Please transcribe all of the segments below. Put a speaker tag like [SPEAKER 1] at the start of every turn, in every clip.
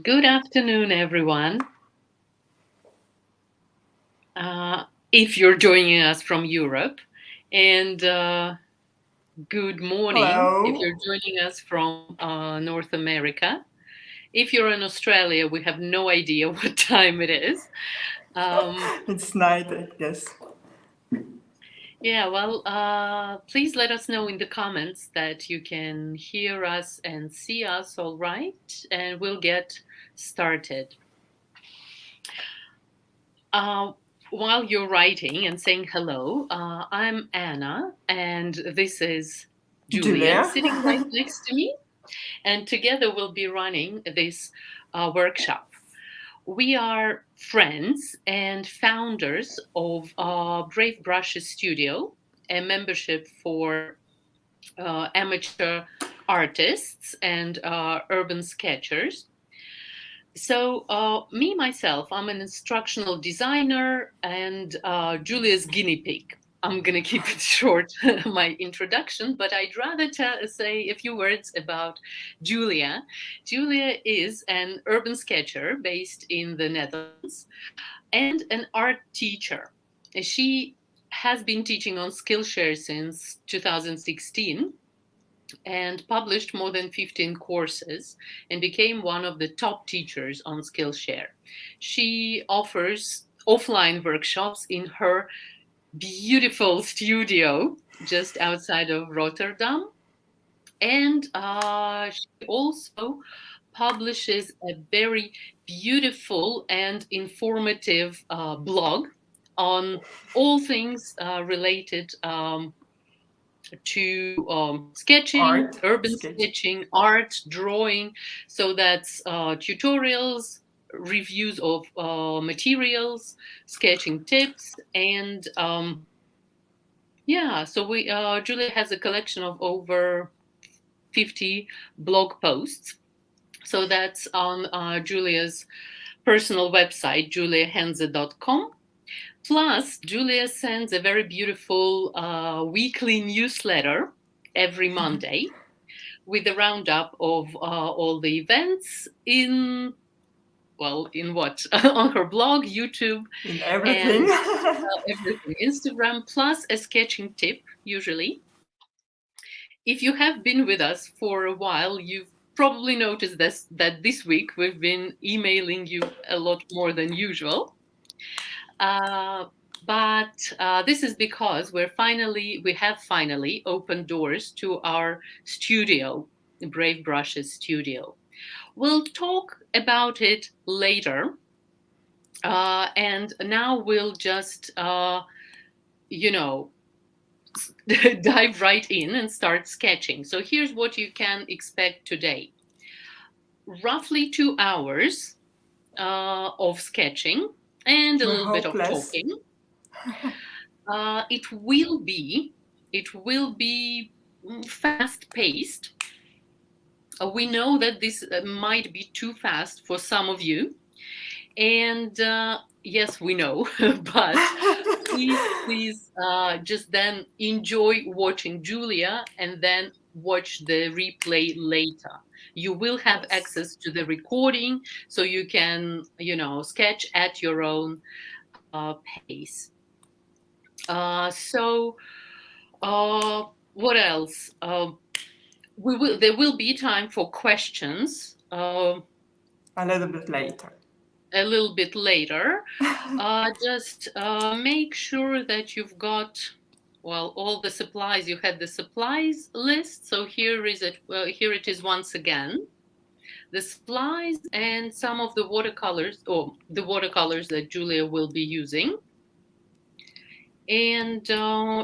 [SPEAKER 1] Good afternoon, everyone. If you're joining us from Europe, and good morning if
[SPEAKER 2] Hello.
[SPEAKER 1] you're joining us from North America. If you're in Australia, we have no idea what time it is. Um,
[SPEAKER 2] It's night, I guess.
[SPEAKER 1] yeah, well, please let us know in the comments that you can hear us and see us all right, and we'll get started. Uh, while you're writing and saying hello, I'm Anna, and this is Julia
[SPEAKER 2] Julia.
[SPEAKER 1] sitting right next to me. And together we'll be running this workshop. We are friends and founders of Brave Brushes Studio, a membership for amateur artists and urban sketchers. So, me myself, I'm an instructional designer and Julia's guinea pig. I'm going to keep it short, my introduction, but I'd rather say a few words about Julia. Julia is an urban sketcher based in the Netherlands and an art teacher. She has been teaching on Skillshare since 2016 and published more than 15 courses and became one of the top teachers on Skillshare. She offers offline workshops in her beautiful studio just outside of Rotterdam. And she also publishes a very beautiful and informative blog on all things related to sketching,
[SPEAKER 2] Art.
[SPEAKER 1] urban
[SPEAKER 2] Sketch.
[SPEAKER 1] sketching, art, drawing. So that's tutorials, reviews of materials, sketching tips, and yeah. So we Julia has a collection of over 50 blog posts. So that's on Julia's personal website, juliahenze.com. Plus, Julia sends a very beautiful weekly newsletter every Monday with a roundup of all the events in, well, in what? On her blog, YouTube,
[SPEAKER 2] In everything.
[SPEAKER 1] and everything. Instagram, plus a sketching tip, usually. If you have been with us for a while, you've probably noticed that this week we've been emailing you a lot more than usual. Uh, but this is because we have finally opened doors to our studio, Brave Brushes Studio. We'll talk about it later, and now we'll just, you know, dive right in and start sketching. So here's what you can expect today: roughly 2 hours of sketching and a
[SPEAKER 2] We
[SPEAKER 1] little bit
[SPEAKER 2] hope
[SPEAKER 1] of
[SPEAKER 2] less.
[SPEAKER 1] talking. Uh, it will be it will be fast paced. We know that this might be too fast for some of you, and yes, we know, but please just then enjoy watching Julia and then watch the replay later. You will have
[SPEAKER 2] Yes.
[SPEAKER 1] access to the recording, so you can, sketch at your own pace. So, uh, what else? There will be time for questions
[SPEAKER 2] A little bit later.
[SPEAKER 1] a little bit later. Just make sure that you've got, well, all the supplies. You had the supplies list, so here is it. Well, here it is once again. The supplies and some of the watercolors, or the watercolors that Julia will be using. And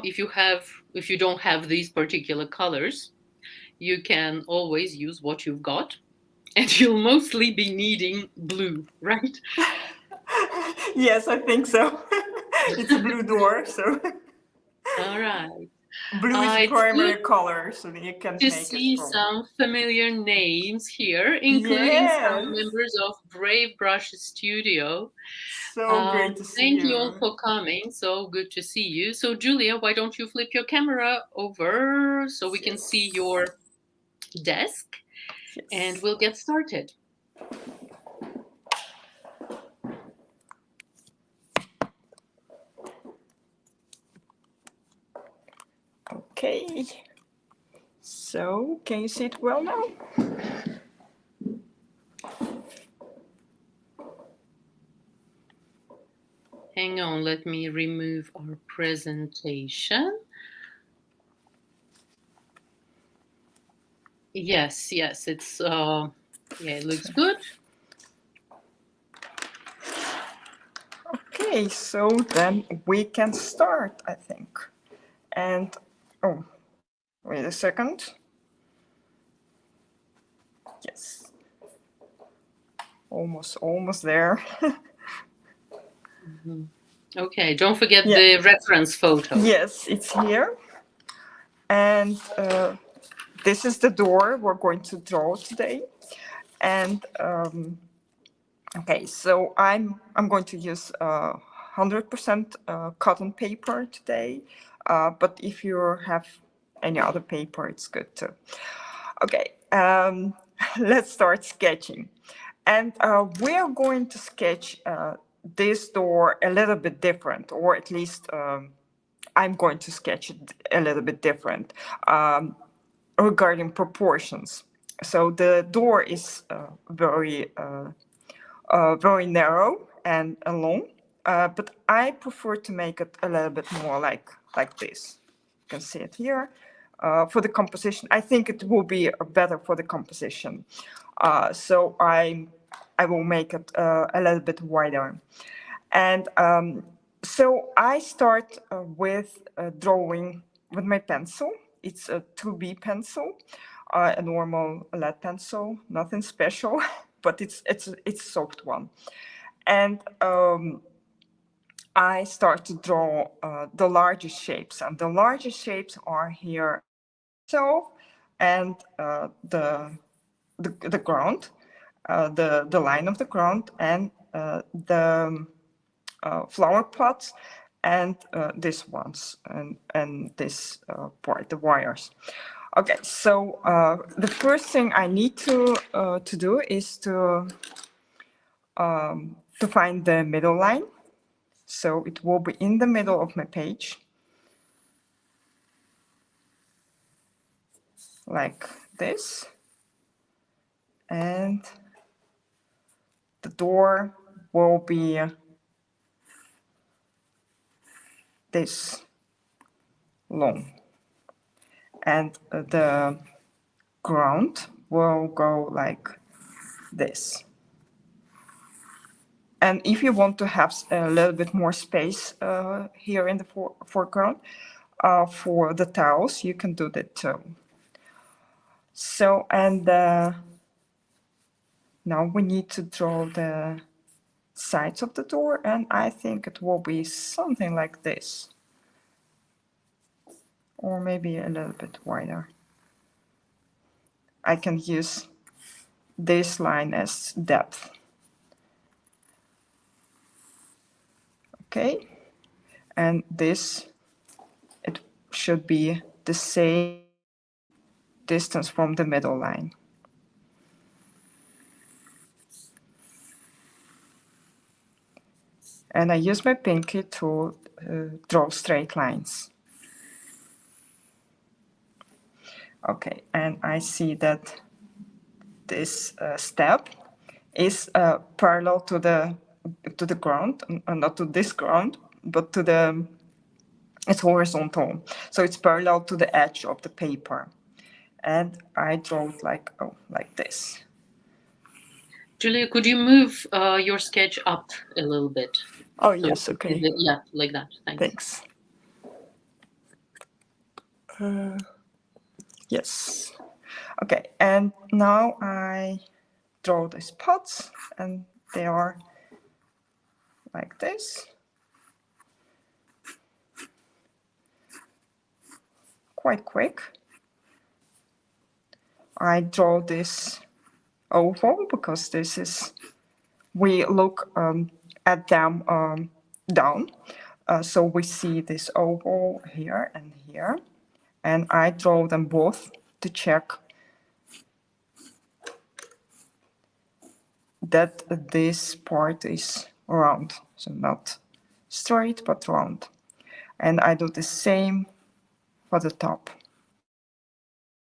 [SPEAKER 1] if you don't have these particular colors, you can always use what you've got. And you'll mostly be needing blue, right?
[SPEAKER 2] Yes, I think so. It's a blue door, so
[SPEAKER 1] All right.
[SPEAKER 2] blue is the
[SPEAKER 1] It's good
[SPEAKER 2] primary color, so you can't
[SPEAKER 1] to
[SPEAKER 2] make it
[SPEAKER 1] see
[SPEAKER 2] from.
[SPEAKER 1] some familiar names here, including some
[SPEAKER 2] Yes.
[SPEAKER 1] members of Brave Brush Studio.
[SPEAKER 2] So great to see
[SPEAKER 1] Thank you all
[SPEAKER 2] you.
[SPEAKER 1] for coming. So good to see you. So, Julia, why don't you flip your camera over so we can see
[SPEAKER 2] Yes.
[SPEAKER 1] your desk and
[SPEAKER 2] Yes.
[SPEAKER 1] we'll get started.
[SPEAKER 2] Okay. So, can you see it well now?
[SPEAKER 1] Hang on, let me remove our presentation. Yes, it's yeah, it looks good.
[SPEAKER 2] Okay, so then we can start, I think. And, oh, wait a second. Yes. Almost there.
[SPEAKER 1] Okay, don't forget
[SPEAKER 2] Yeah.
[SPEAKER 1] the reference photo.
[SPEAKER 2] Yes, it's here. And this is the door we're going to draw today. And okay, so I'm going to use 100% cotton paper today. But if you have any other paper, it's good too. Okay, let's start sketching. And we are going to sketch this door a little bit different, or at least I'm going to sketch it a little bit different regarding proportions. So the door is very narrow and long, but I prefer to make it a little bit more like this. You can see it here. For the composition, I think it will be better for the composition. So I will make it a little bit wider. And so I start with drawing with my pencil. It's a 2B pencil, a normal lead pencil, nothing special, but it's a soft one. And I start to draw the largest shapes, and the largest shapes are here, so, and the ground, the line of the ground, and the flower pots, and these ones, and this part, the wires. Okay, so the first thing I need to do is to find the middle line. So it will be in the middle of my page, like this, and the door will be this long, and the ground will go like this. And if you want to have a little bit more space here in the foreground for the tiles, you can do that too. So, and now we need to draw the sides of the door, and I think it will be something like this. Or maybe a little bit wider. I can use this line as depth. Okay, and this, it should be the same distance from the middle line. And I use my pinky to draw straight lines. Okay, and I see that this step is parallel to the ground, not to this ground, but to the, it's horizontal. So it's parallel to the edge of the paper. And I draw it like, oh, like this.
[SPEAKER 1] Julia, could you move your sketch up a little bit?
[SPEAKER 2] Oh, yes, okay.
[SPEAKER 1] Yeah, like that. Thanks.
[SPEAKER 2] Yes. Okay, and now I draw these pots, and they are like this. Quite quick. I draw this oval because this is, we look at them down. So we see this oval here and here. And I draw them both to check that this part is round. So not straight, but round. And I do the same for the top.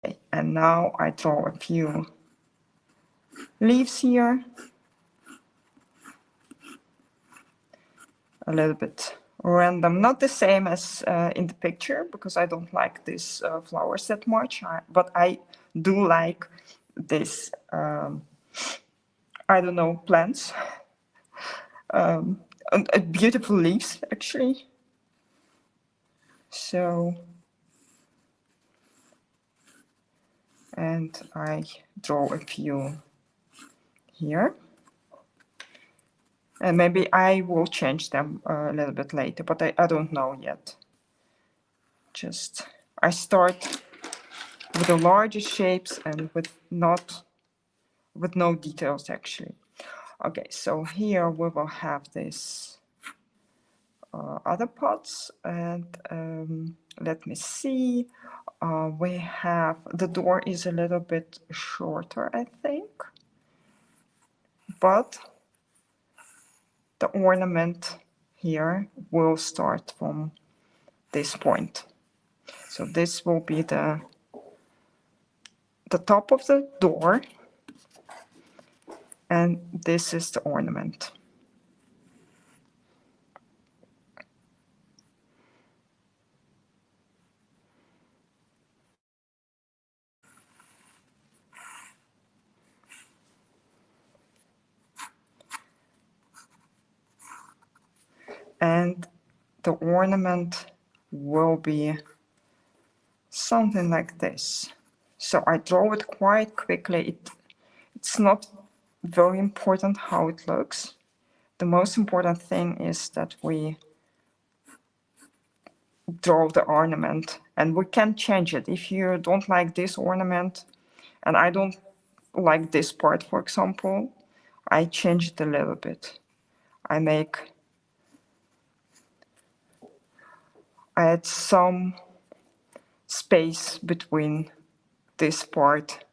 [SPEAKER 2] Okay, and now I draw a few leaves here, a little bit random, not the same as in the picture, because I don't like this flowers that much, but I do like this, I don't know, plants, beautiful leaves actually. So, and I draw a few here. And maybe I will change them a little bit later, but I don't know yet. Just, I start with the largest shapes and with no details actually. Okay, so here we will have this other pots, and let me see. We have, the door is a little bit shorter, I think, but the ornament here will start from this point. So this will be the top of the door, and this is the ornament. And the ornament will be something like this. So I draw it quite quickly. It's not very important how it looks. The most important thing is that we draw the ornament, and we can change it. If you don't like this ornament, and I don't like this part, for example, I change it a little bit. I add some space between this part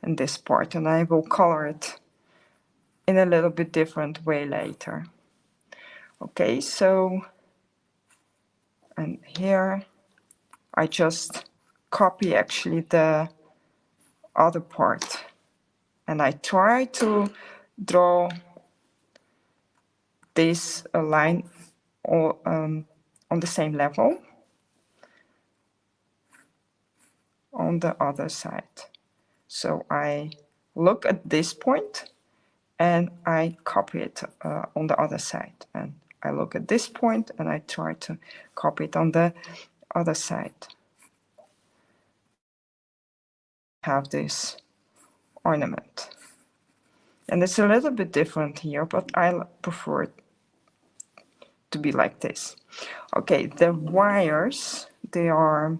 [SPEAKER 2] and this part, and I will color it in a little bit different way later. Okay, so, and here I just copy actually the other part, and I try to draw this line on the same level on the other side. So I look at this point and I copy it on the other side, and I look at this point and I try to copy it on the other side. Have this ornament, and it's a little bit different here, but I prefer it to be like this. Okay, the wires, they are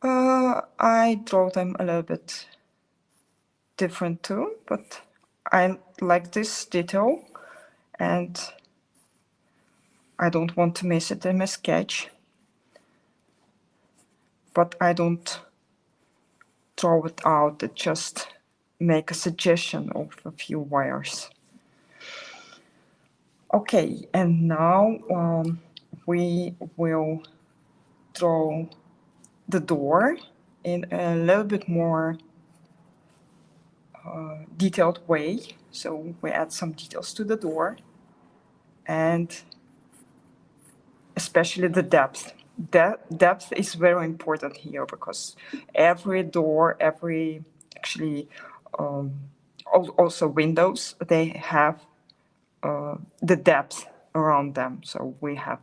[SPEAKER 2] I draw them a little bit different too, but I like this detail and I don't want to miss it in my sketch, but I don't draw it out, I just make a suggestion of a few wires. Okay, and now we will draw the door in a little bit more detailed way. So we add some details to the door, and especially the depth. Depth is very important here, because every door, actually also windows, they have the depth around them. So we have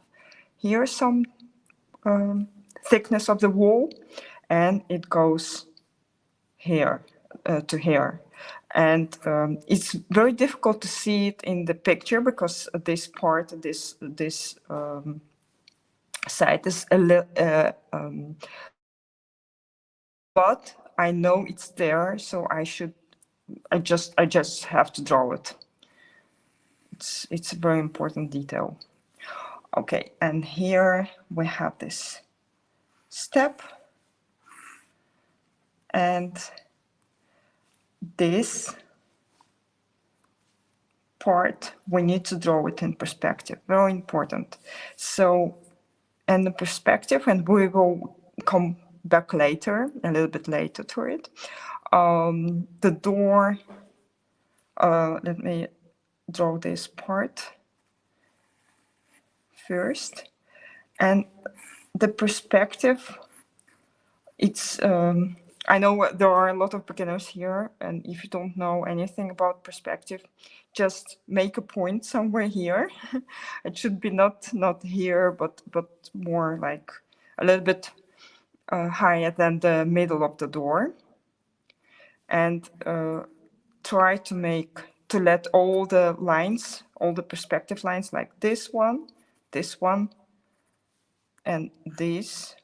[SPEAKER 2] here some thickness of the wall, and it goes here to here. And it's very difficult to see it in the picture, because this part, this side is a little, but I know it's there, so I just have to draw it. It's a very important detail. Okay, and here we have this step, and this part we need to draw it in perspective, very important. So and the perspective, and we will come back later, a little bit later to it. The door, let me draw this part first. And the perspective, it's, I know there are a lot of beginners here, and if you don't know anything about perspective, just make a point somewhere here. It should be not here, but more like a little bit higher than the middle of the door. And try to let all the lines, all the perspective lines, like this one, and these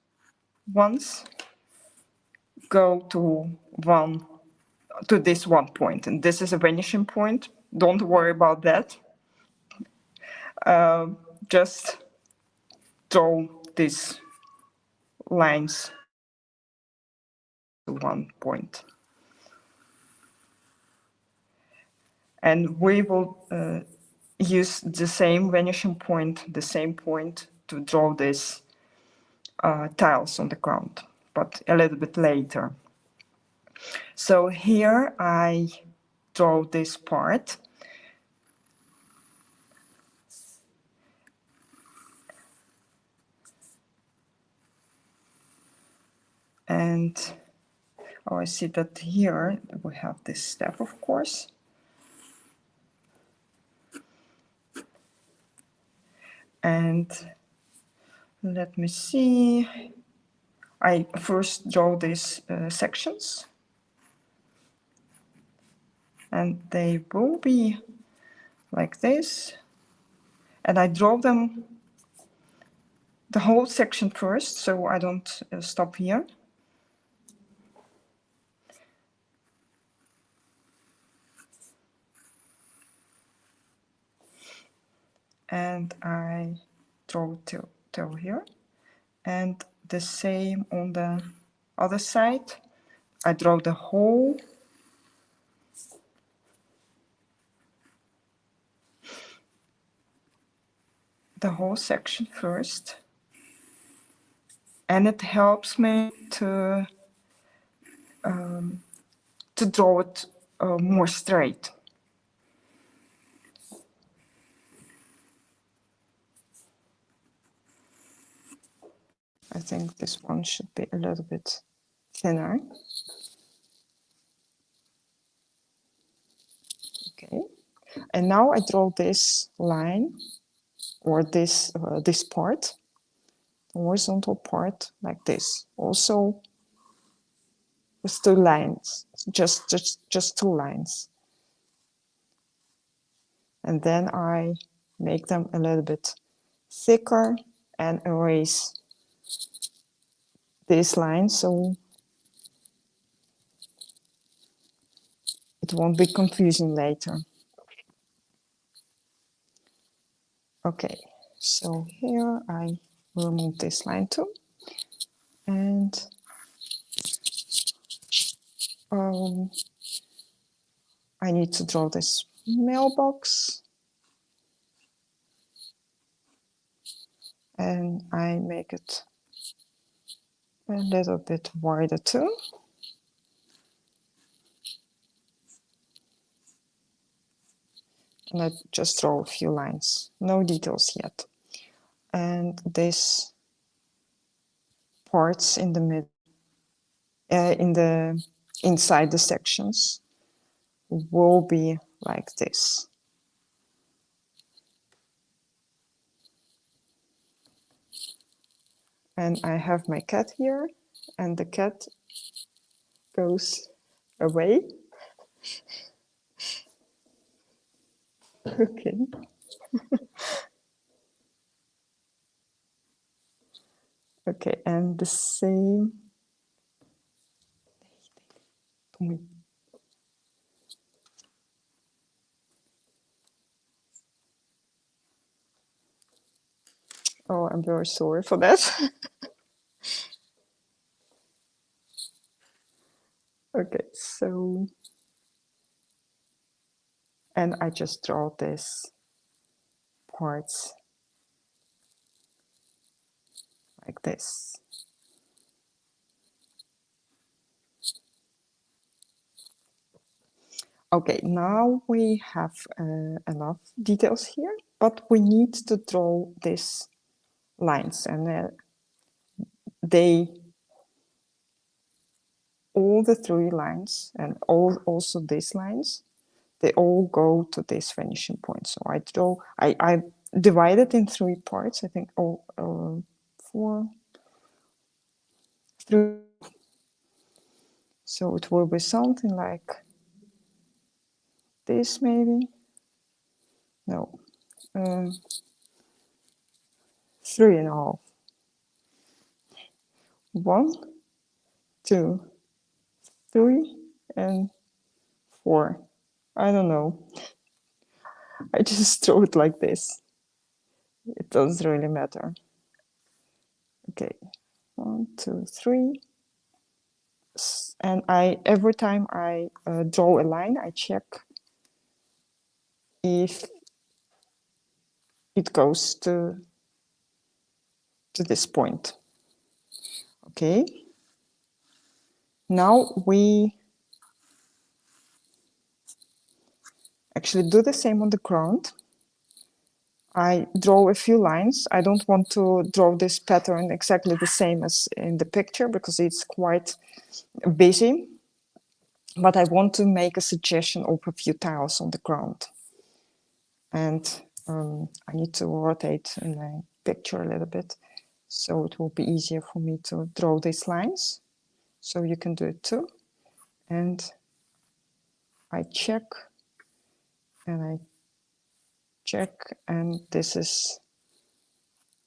[SPEAKER 2] ones, go to this one point, and this is a vanishing point. Don't worry about that. Just draw these lines to one point. And we will use the same vanishing point, the same point, to draw these tiles on the ground, but a little bit later. So here I draw this part. And I see that here we have this step, of course. And let me see. I first draw these sections. And they will be like this. And I draw them the whole section first, so I don't stop here. And I draw till here. And the same on the other side. I draw the whole section first. And it helps me to draw it more straight. I think this one should be a little bit thinner. Okay, and now I draw this line, or this part, the horizontal part, like this. Also with two lines, just two lines. And then I make them a little bit thicker and erase this line so it won't be confusing later. Okay, so here I remove this line too. And I need to draw this mailbox. And I make it a little bit wider too. And I just draw a few lines, no details yet. And this parts in the mid, inside the sections will be like this. And I have my cat here, and the cat goes away. Okay. Okay, and the same. Oh, I'm very sorry for that. Okay, so, and I just draw this parts like this. Okay, now we have enough details here, but we need to draw these lines, and they, all the three lines and also these lines, they all go to this finishing point. So I divide it in three parts, I think, four, three. So it will be something like this, maybe. No, 3.5. 1, 2, 3, and 4. I don't know. I just draw it like this. It doesn't really matter. Okay, 1, 2, 3. And every time I draw a line, I check if it goes to this point. Okay. Now we actually do the same on the ground. I draw a few lines. I don't want to draw this pattern exactly the same as in the picture because it's quite busy, but I want to make a suggestion of a few tiles on the ground. And I need to rotate my picture a little bit so it will be easier for me to draw these lines. So you can do it too. And I check and I check, and this is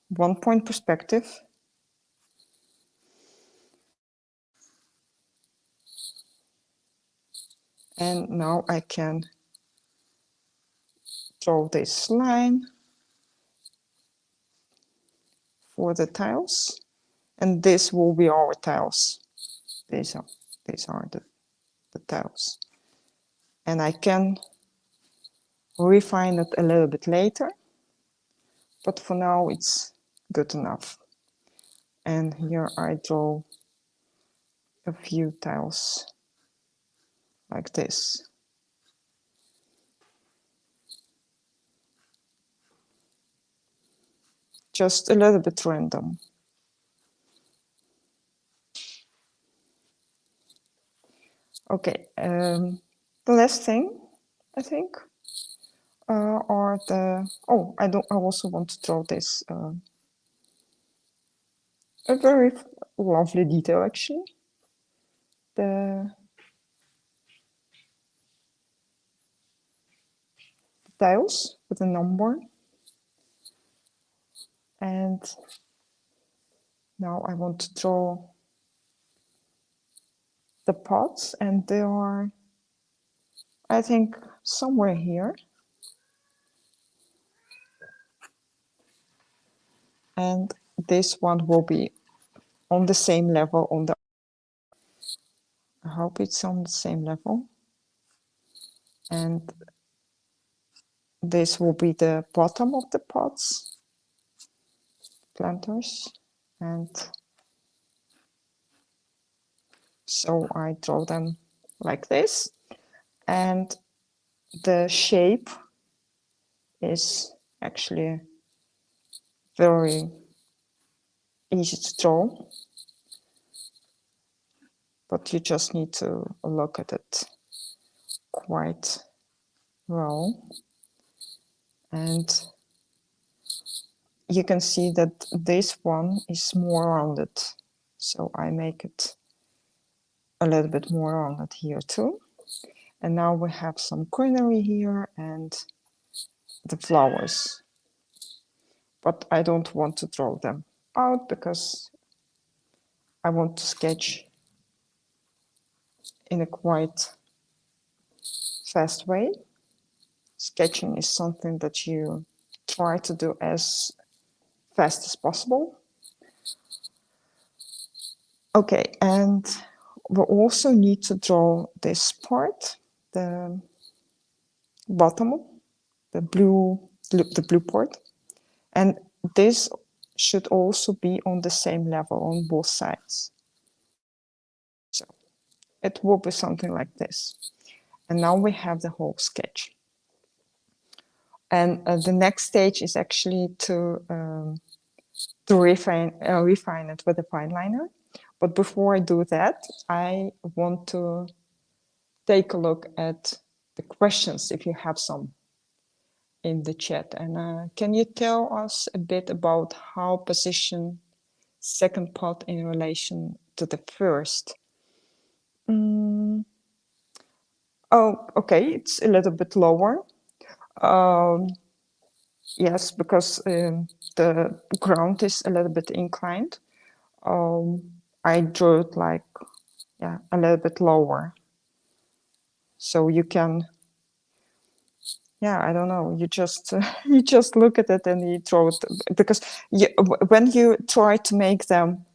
[SPEAKER 2] 1 point perspective. And now I can draw this line for the tiles, and this will be our tiles. These are the tiles. And I can refine it a little bit later, but for now it's good enough. And here I draw a few tiles like this. Just a little bit random. Okay, the last thing, I think, are the, I also want to draw this, a very lovely detail actually. The tiles with a number. And now I want to draw the pots, and they are, I think, somewhere here. And this one will be on the same level on the, I hope it's on the same level. And this will be the bottom of the pots, planters. And so I draw them like this. And the shape is actually very easy to draw, but you just need to look at it quite well. And you can see that this one is more rounded, so I make it a little bit more rounded here too. And now we have some greenery here and the flowers, but I don't want to draw them out because I want to sketch in a quite fast way. Sketching is something that you try to do as fast as possible. Okay, and we also need to draw this part, the bottom, the blue part, and this should also be on the same level on both sides. So it will be something like this. And now we have the whole sketch. And the next stage is actually to refine it with a fineliner. But before I do that, I want to take a look at the questions if you have some in the chat. And can you tell us a bit about how position second pot in relation to the first? Oh, okay, it's a little bit lower. Yes, because the ground is a little bit inclined. I drew it like, yeah, a little bit lower. So you can, yeah, I don't know. You just you just look at it and you draw it, because when you try to make them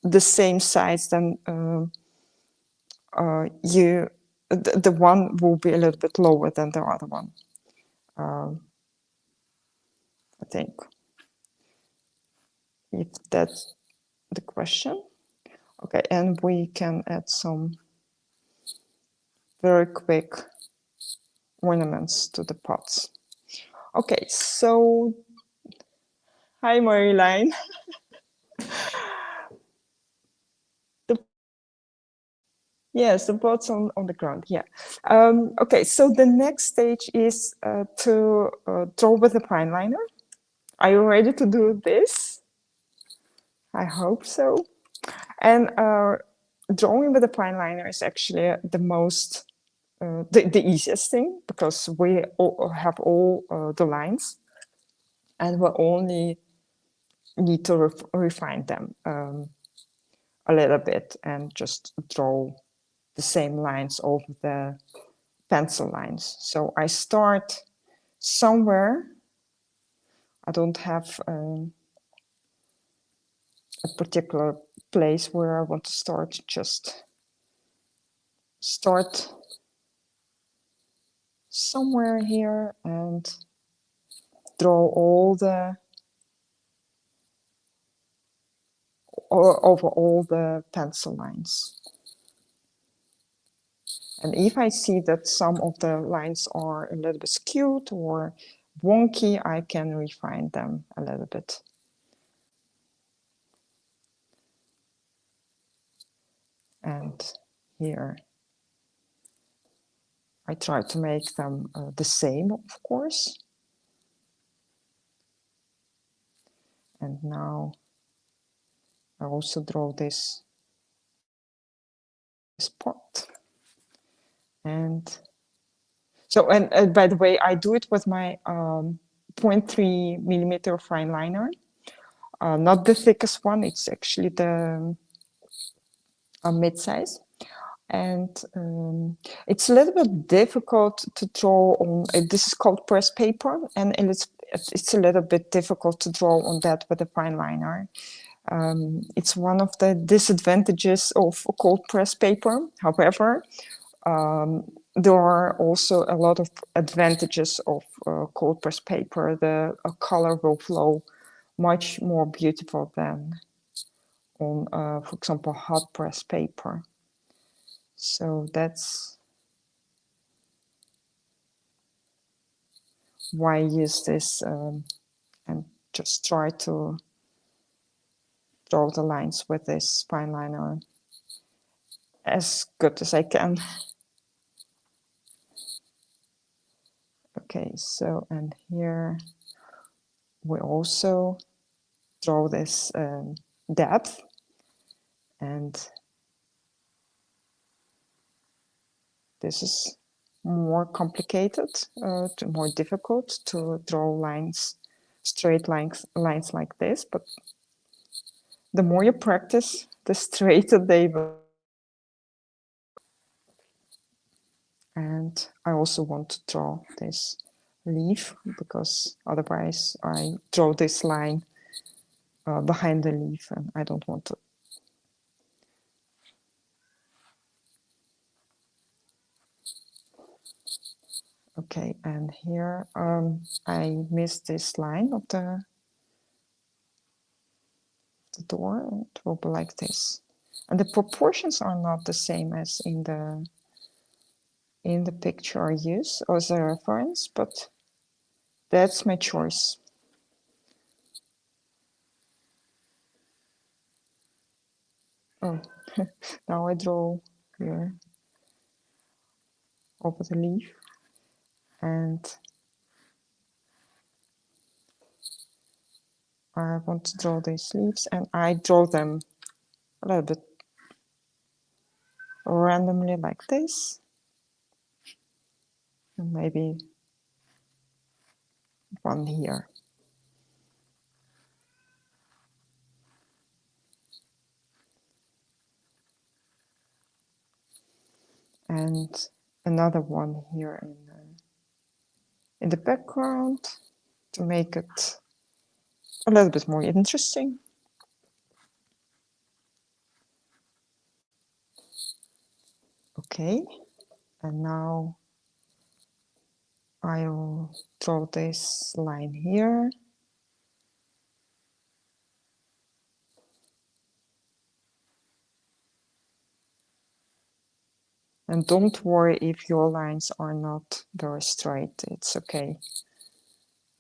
[SPEAKER 2] the same size, then the one will be a little bit lower than the other one. I think, if that's the question. Okay, and we can add some very quick ornaments to the pots. Okay, so hi Maryline. The, yes, the pots on the ground. Yeah. Okay, so the next stage is to draw with a fineliner. Are you ready to do this? I hope so. And drawing with a fineliner is actually the most the easiest thing, because we have all the lines, and we only need to refine them a little bit and just draw the same lines over the pencil lines. So I start somewhere. I don't have a particular place where I want to start, just start somewhere here and draw all the over all the pencil lines. And if I see that some of the lines are a little bit skewed or wonky, I can refine them a little bit. And here I try to make them the same, of course. And now I also draw this pot. And so, and by the way, I do it with my 0.3 millimeter fine liner, not the thickest one. It's actually the mid-size. And it's a little bit difficult to draw on. This is called press paper, and it's a little bit difficult to draw on that with a fine liner. It's one of the disadvantages of cold press paper. However, there are also a lot of advantages of cold press paper. The color will flow much more beautiful than on, for example, hot press paper. So that's why I use this and just try to draw the lines with this fine liner as good as I can. Okay, so, and here we also draw this depth, and this is more complicated, more difficult to draw lines, straight lines like this, but the more you practice, the straighter they will. And I also want to draw this leaf, because otherwise I draw this line behind the leaf, and I don't want to. Okay, and here I missed this line of the the door, it will be like this. And the proportions are not the same as in the picture I use as a reference, but that's my choice. Oh, now I draw here over the leaf, and I want to draw these leaves, and I draw them a little bit randomly like this, and maybe one here. And another one here in the background to make it a little bit more interesting. Okay, and now I'll draw this line here. And don't worry if your lines are not very straight, it's okay.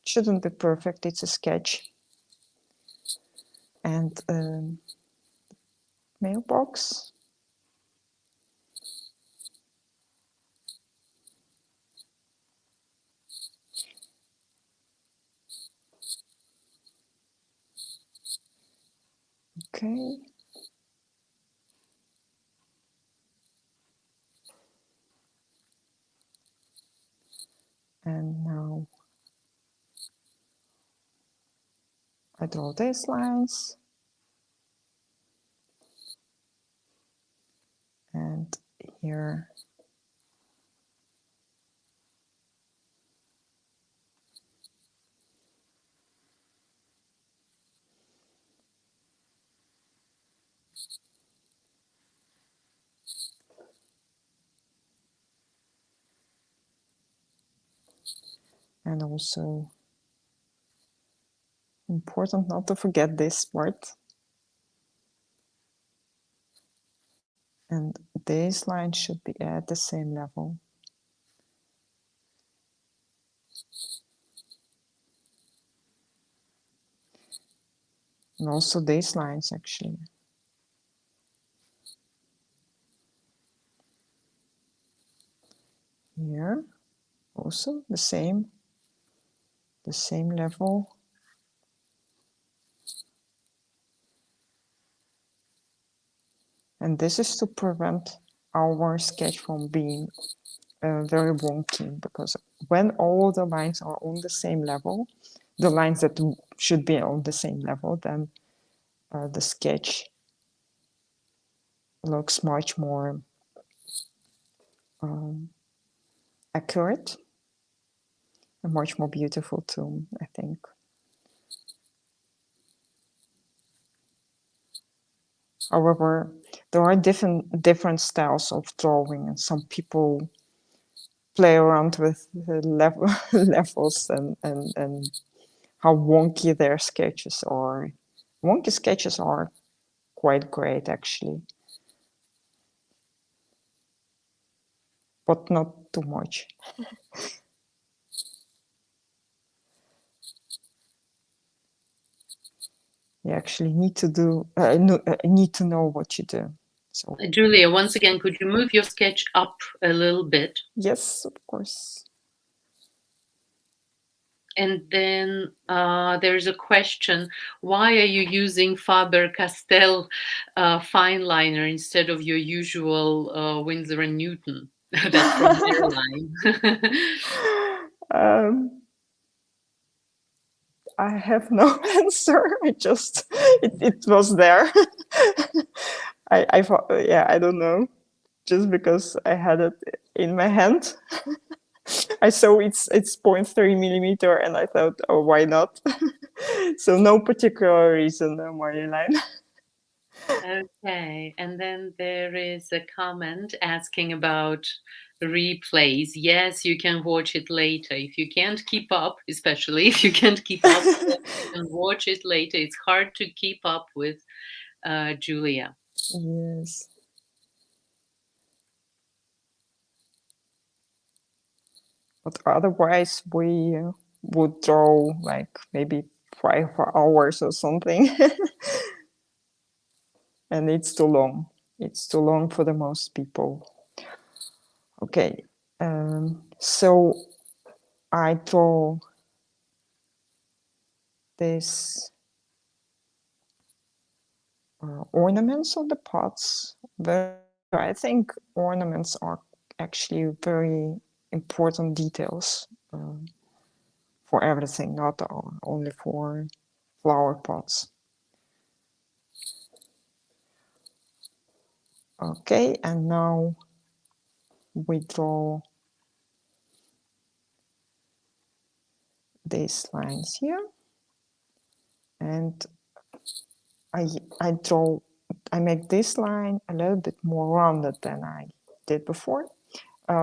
[SPEAKER 2] It shouldn't be perfect, it's a sketch. And mailbox. Okay. And now I draw these lines. And here and also important not to forget this part. And these lines should be at the same level. And also these lines actually. Here, also the same level. And this is to prevent our sketch from being very wonky, because when all the lines are on the same level, the lines that should be on the same level, then the sketch looks much more accurate and much more beautiful too, I think. However, there are different styles of drawing, and some people play around with the levels and how wonky their sketches are. Wonky sketches are quite great, actually, but not too much. You actually need to need to know what you do. So
[SPEAKER 1] Julia, once again, could you move your sketch up a little bit?
[SPEAKER 2] yes, of course.
[SPEAKER 1] And then there's a question: why are you using Faber-Castell fineliner instead of your usual Winsor and Newton? That's from Caroline.
[SPEAKER 2] I have no answer. It was there. I thought, yeah, I don't know. Just because I had it in my hand, I saw it's 0.3 millimeter, and I thought, oh, why not? So no particular reason, Marjolein.
[SPEAKER 1] Okay, and then there is a comment asking about replays. Yes, you can watch it later. If you can't keep up, especially if you can't keep up, you can watch it later. It's hard to keep up with Julia.
[SPEAKER 2] Yes. But otherwise, we would draw like maybe 5 hours or something. And it's too long. It's too long for the most people. Okay. So I draw this ornaments on the pots. I think ornaments are actually very important details for everything, not only for flower pots. Okay, and now we draw these lines here, and I I make this line a little bit more rounded than I did before,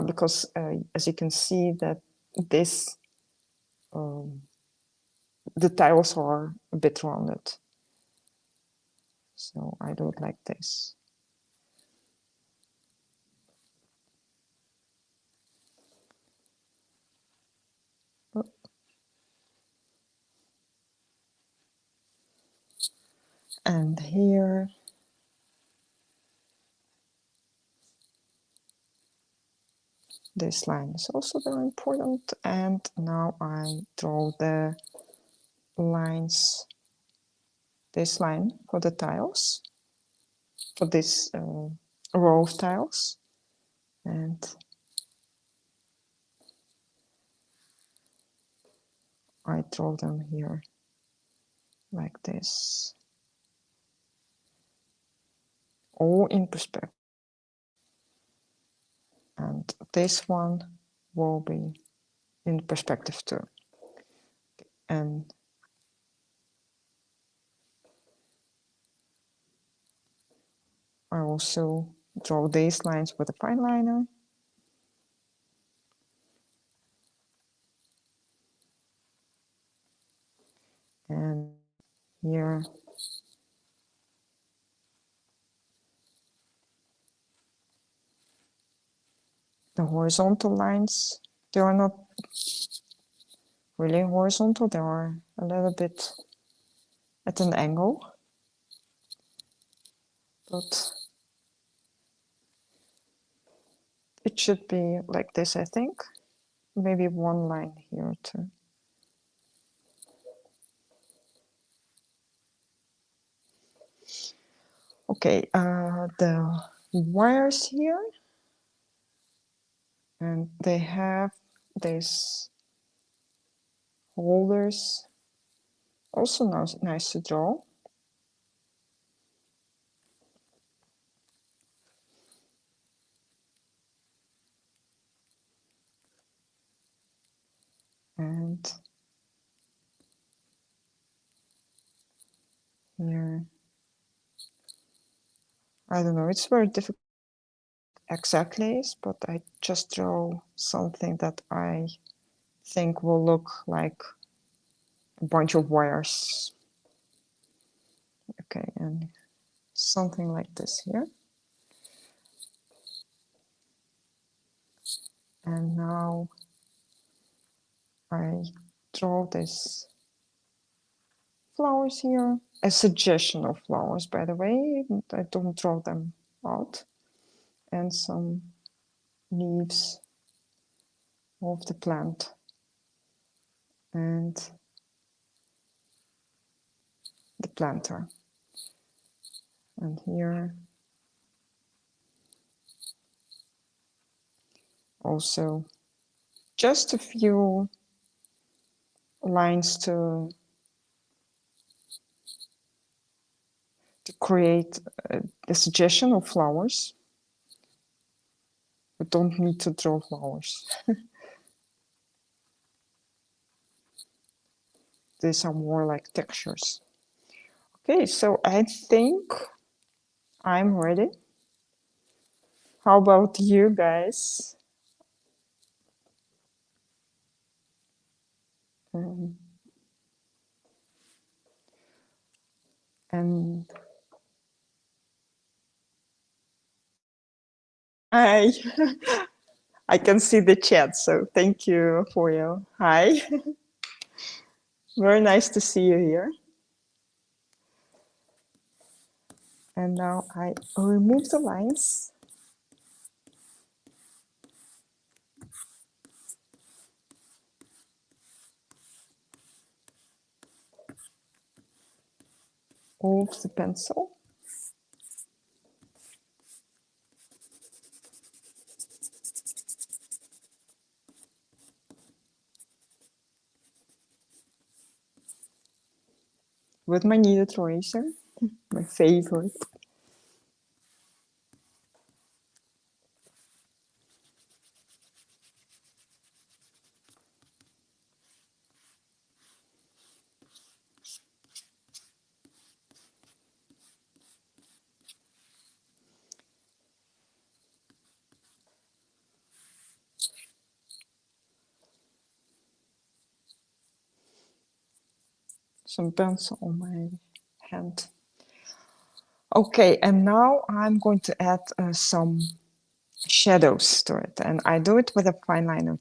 [SPEAKER 2] because as you can see that this the tiles are a bit rounded, so I do it like this. And here this line is also very important, and now I draw the lines, this line for the tiles, for this row of tiles, and I draw them here like this, all in perspective, and this one will be in perspective too. And I also draw these lines with a fineliner. And here the horizontal lines, they are not really horizontal, they are a little bit at an angle, but it should be like this, I think. Maybe one line here too. Okay, the wires here, and they have these holders, also nice to draw. And here, I don't know, it's very difficult exactly, but I just draw something that I think will look like a bunch of wires. Okay, and something like this here. And now I draw this flowers here. A suggestion of flowers, by the way. I don't draw them out. And some leaves of the plant. And the planter. And here also just a few lines to create the suggestion of flowers. We don't need to draw flowers. These are more like textures. Okay, so I think I'm ready. How about you guys? And Hi. I can see the chat, so thank you for your hi. Very nice to see you here. And now I remove the lines. Of the pencil. With my kneaded eraser, my favorite. Some pencil on my hand. Okay, and now I'm going to add some shadows to it, and I do it with a fineliner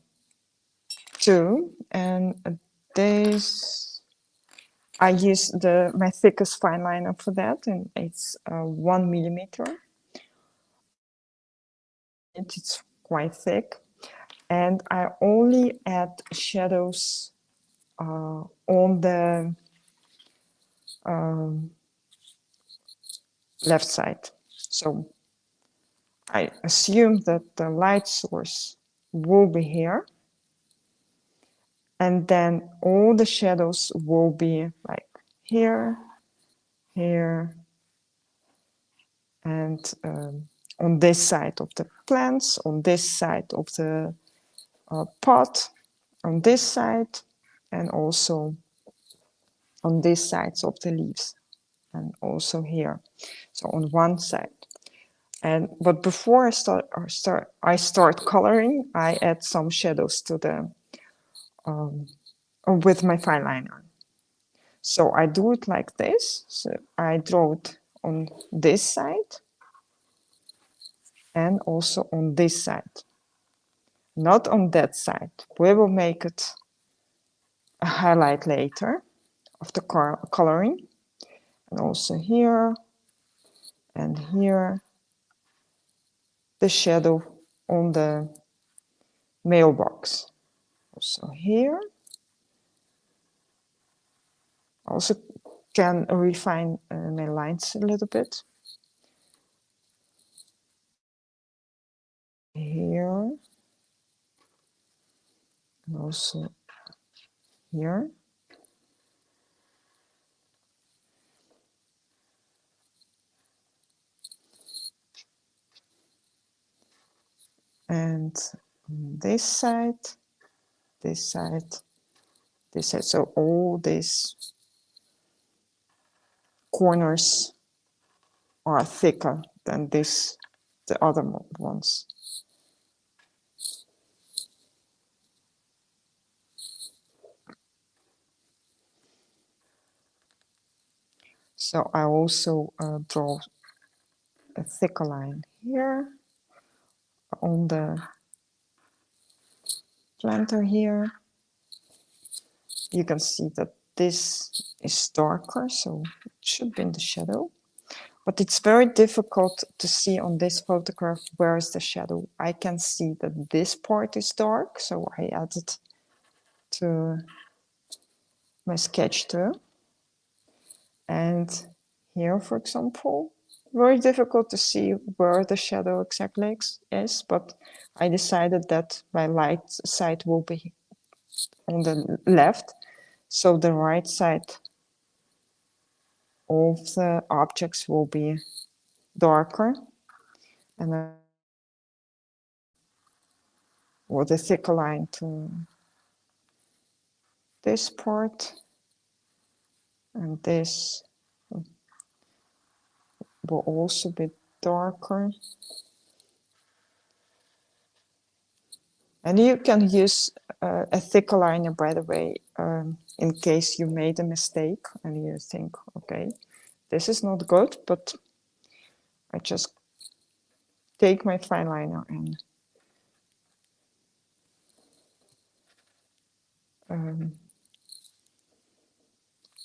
[SPEAKER 2] too. And this, I use my thickest fineliner for that, and it's 1 millimeter. It's quite thick, and I only add shadows on the left side. So I assume that the light source will be here, and then all the shadows will be like here, here, and on this side of the plants, on this side of the pot, on this side, and also on this sides of the leaves, and also here. So on one side. But before I start coloring, I add some shadows to the with my fineliner. So I do it like this. So I draw it on this side and also on this side, not on that side. We will make it a highlight later of the coloring, and also here and here, the shadow on the mailbox. Also here. Also can refine my lines a little bit. Here. And also here. And this side, this side, this side. So all these corners are thicker than the other ones. So I also draw a thicker line here on the planter here. You can see that this is darker, so it should be in the shadow. But it's very difficult to see on this photograph where is the shadow. I can see that this part is dark, so I added to my sketch too. And here, for example, very difficult to see where the shadow exactly is, but I decided that my light side will be on the left, so the right side of the objects will be darker, and then with a thicker line to this part, and this will also be darker. And you can use a thicker liner, by the way, in case you made a mistake and you think, okay, this is not good, but I just take my fineliner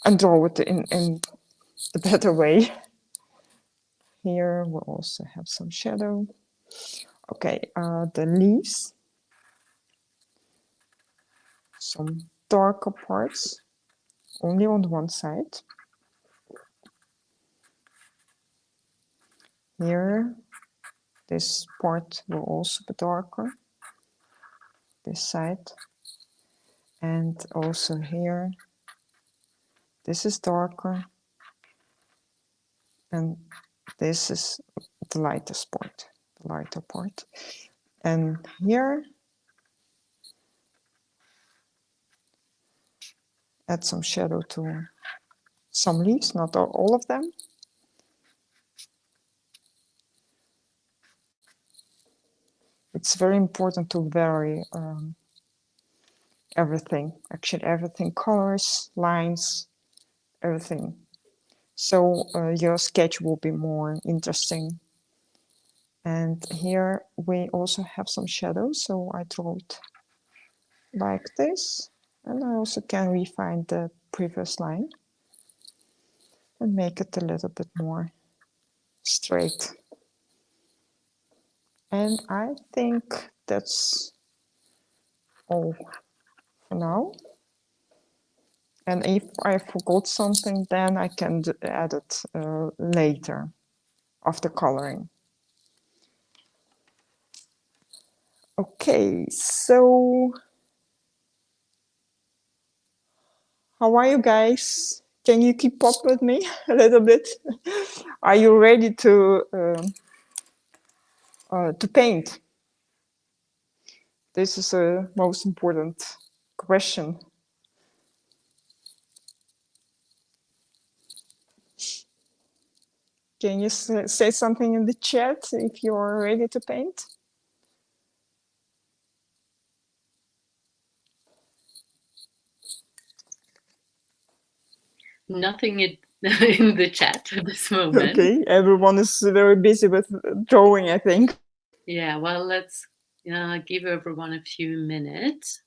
[SPEAKER 2] and draw it in the better way. Here we'll also have some shadow. Okay, the leaves, some darker parts, only on one side. Here, this part will also be darker, this side. And also here, this is darker. And this is the lightest part, the lighter part. And here, add some shadow to some leaves, not all of them. It's very important to vary everything, actually everything, colors, lines, everything. So your sketch will be more interesting. And here we also have some shadows, so I draw it like this. And I also can refine the previous line and make it a little bit more straight. And I think that's all for now. And if I forgot something, then I can add it later after coloring. Okay, so how are you guys? Can you keep up with me a little bit? Are you ready to paint? This is the most important question. Can you say something in the chat if you're ready to paint?
[SPEAKER 1] Nothing in the chat at this moment.
[SPEAKER 2] Okay, everyone is very busy with drawing, I think.
[SPEAKER 1] Yeah, well, let's give everyone a few minutes.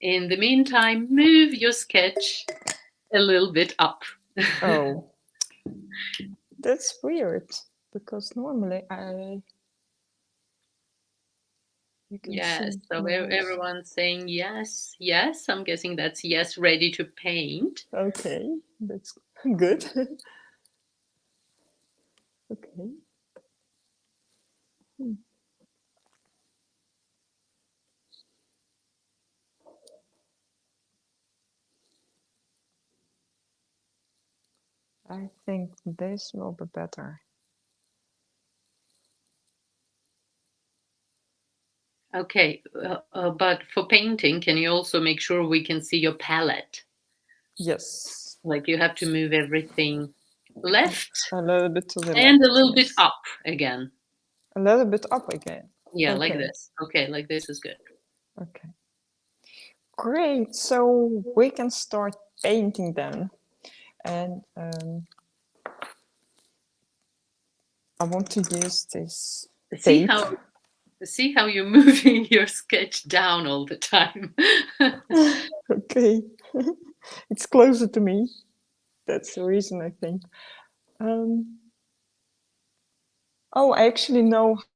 [SPEAKER 1] In the meantime, move your sketch a little bit up.
[SPEAKER 2] Oh, that's weird because normally you can
[SPEAKER 1] Yes,
[SPEAKER 2] see
[SPEAKER 1] so
[SPEAKER 2] mouse.
[SPEAKER 1] everyone's saying yes, yes. I'm guessing that's yes, ready to paint.
[SPEAKER 2] Okay, that's good. Okay. I think this will be better.
[SPEAKER 1] Okay, but for painting, can you also make sure we can see your palette?
[SPEAKER 2] Yes.
[SPEAKER 1] Like you have to move everything left
[SPEAKER 2] A little bit to the
[SPEAKER 1] and
[SPEAKER 2] left.
[SPEAKER 1] a little bit
[SPEAKER 2] Yes.
[SPEAKER 1] up again.
[SPEAKER 2] A little bit up again.
[SPEAKER 1] Yeah, like
[SPEAKER 2] Okay.
[SPEAKER 1] this. Okay, like this is good.
[SPEAKER 2] Okay. Great. So we can start painting then. And I want to use this
[SPEAKER 1] See
[SPEAKER 2] tape.
[SPEAKER 1] how you're moving your sketch down all the time.
[SPEAKER 2] Okay. It's closer to me. That's the reason, I think. Oh, I actually know how to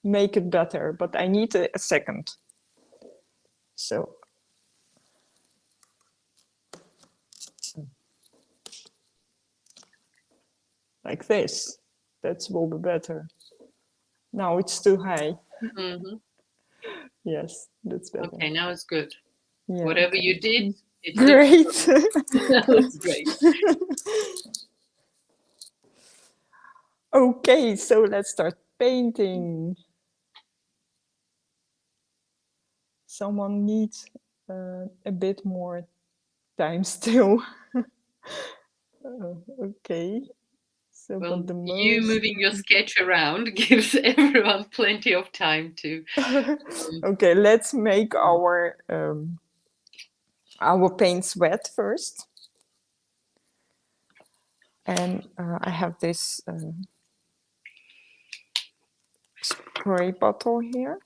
[SPEAKER 2] make it better, but I need a second. So like this. That will be better. Now it's too high.
[SPEAKER 1] Hmm.
[SPEAKER 2] Yes, that's better.
[SPEAKER 1] Okay, now it's good.
[SPEAKER 2] Yeah.
[SPEAKER 1] Whatever you did, it
[SPEAKER 2] Great.
[SPEAKER 1] that looks great.
[SPEAKER 2] Okay, so let's start painting. Someone needs a bit more time still. Okay. So,
[SPEAKER 1] Well,
[SPEAKER 2] but the
[SPEAKER 1] you
[SPEAKER 2] most.
[SPEAKER 1] moving your sketch around gives everyone plenty of time to.
[SPEAKER 2] Okay, let's make our paints wet first. And I have this spray bottle here.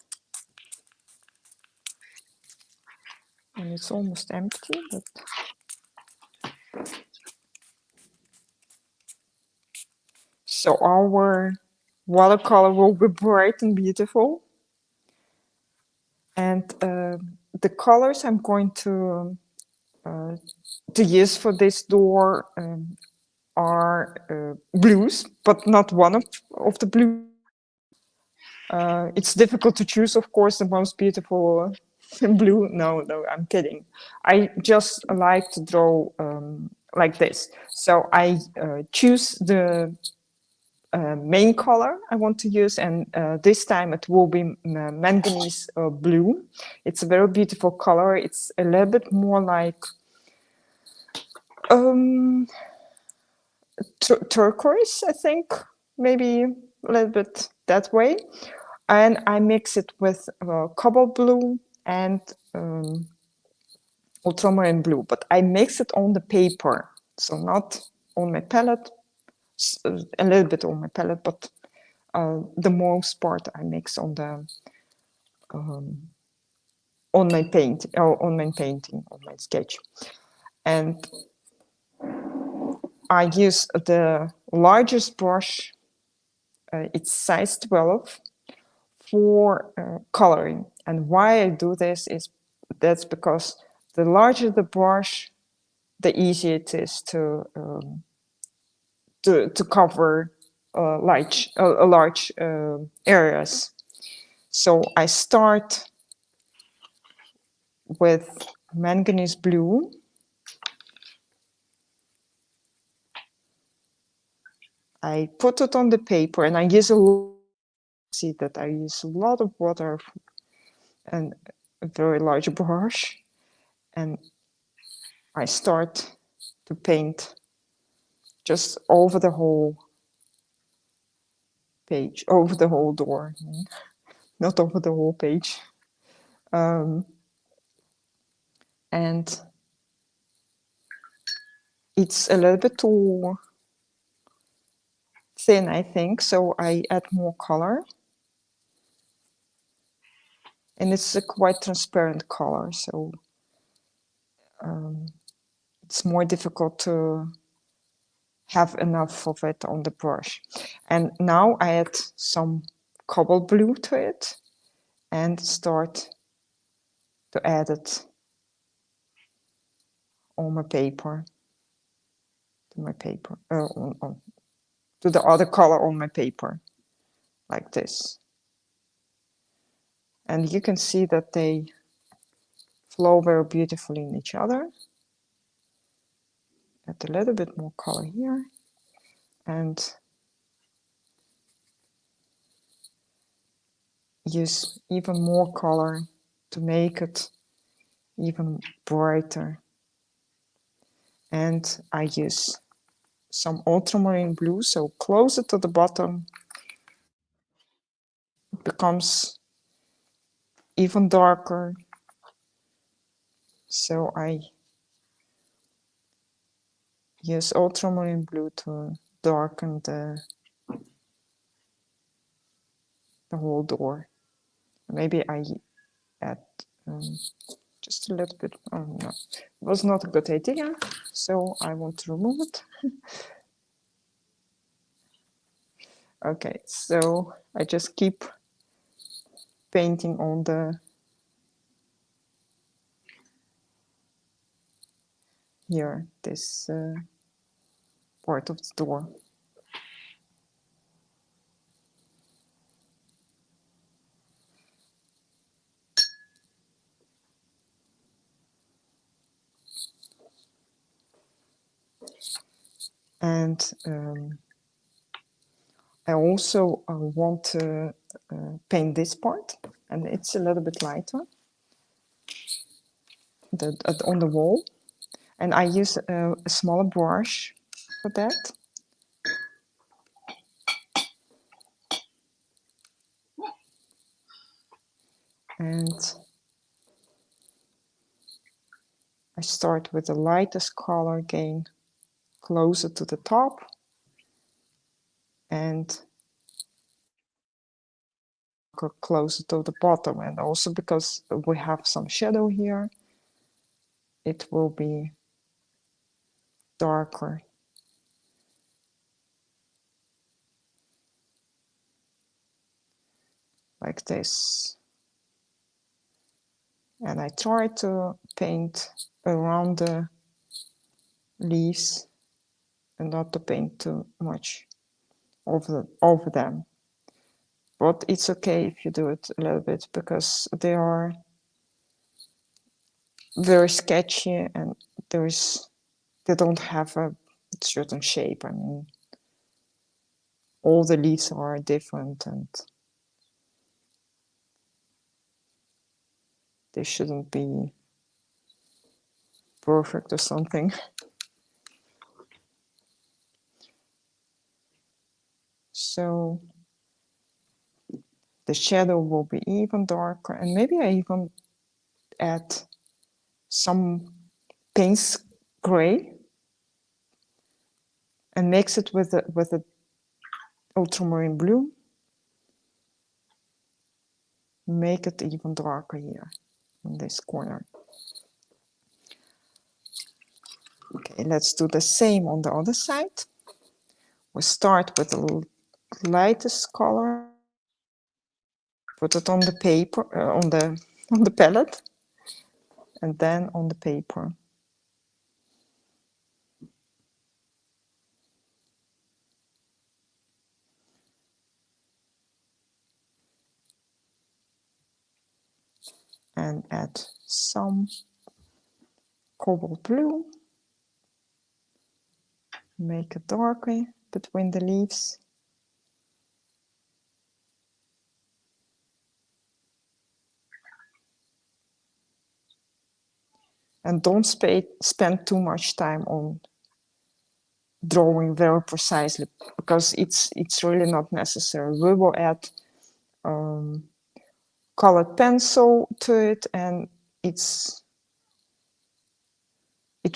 [SPEAKER 2] And it's almost empty, but so our watercolor will be bright and beautiful. And the colors I'm going to use for this door are blues, but not one of the blues. It's difficult to choose, of course, the most beautiful blue. No, I'm kidding. I just like to draw like this. So I choose the main color I want to use, and this time it will be manganese blue. It's a very beautiful color. It's a little bit more like turquoise, I think, maybe a little bit that way. And I mix it with cobalt blue and ultramarine blue, but I mix it on the paper, so not on my palette, a little bit on my palette, but the most part I mix on the on my painting, on my sketch. And I use the largest brush, it's size 12, for coloring. And why I do this is that's because the larger the brush, the easier it is to cover large areas. So I start with manganese blue. I put it on the paper, and I use see that I use a lot of water and a very large brush, and I start to paint just over the whole page, over the whole door, not over the whole page. And it's a little bit too thin, I think, so I add more color. And it's a quite transparent color, so it's more difficult to have enough of it on the brush. And now I add some cobalt blue to it and start to add it on my paper, to my paper, to the other color on my paper, like this. And you can see that they flow very beautifully in each other. Add a little bit more color here, and use even more color to make it even brighter. And I use some ultramarine blue, so closer to the bottom it becomes even darker. So I use ultramarine blue to darken the whole door. Maybe I add just a little bit. Oh no, it was not a good idea, so I want to remove it. Okay, so I just keep painting on the here, this part of the door. And I also want to paint this part, and it's a little bit lighter on the wall. And I use a smaller brush for that. And I start with the lightest color again, closer to the top. And darker closer to the bottom, and also because we have some shadow here, it will be darker. Like this. And I try to paint around the leaves and not to paint too much over them. But it's okay if you do it a little bit because they are very sketchy and they don't have a certain shape. I mean, all the leaves are different and they shouldn't be perfect or something. So the shadow will be even darker, and maybe I even add some Payne's gray and mix it with the ultramarine blue. Make it even darker here in this corner. Okay, let's do the same on the other side. We start with the lightest color, put it on the paper, on the palette, and then on the paper. And add some cobalt blue. Make it darker between the leaves. And don't spend too much time on drawing very precisely because it's really not necessary. We will add colored pencil to it, and it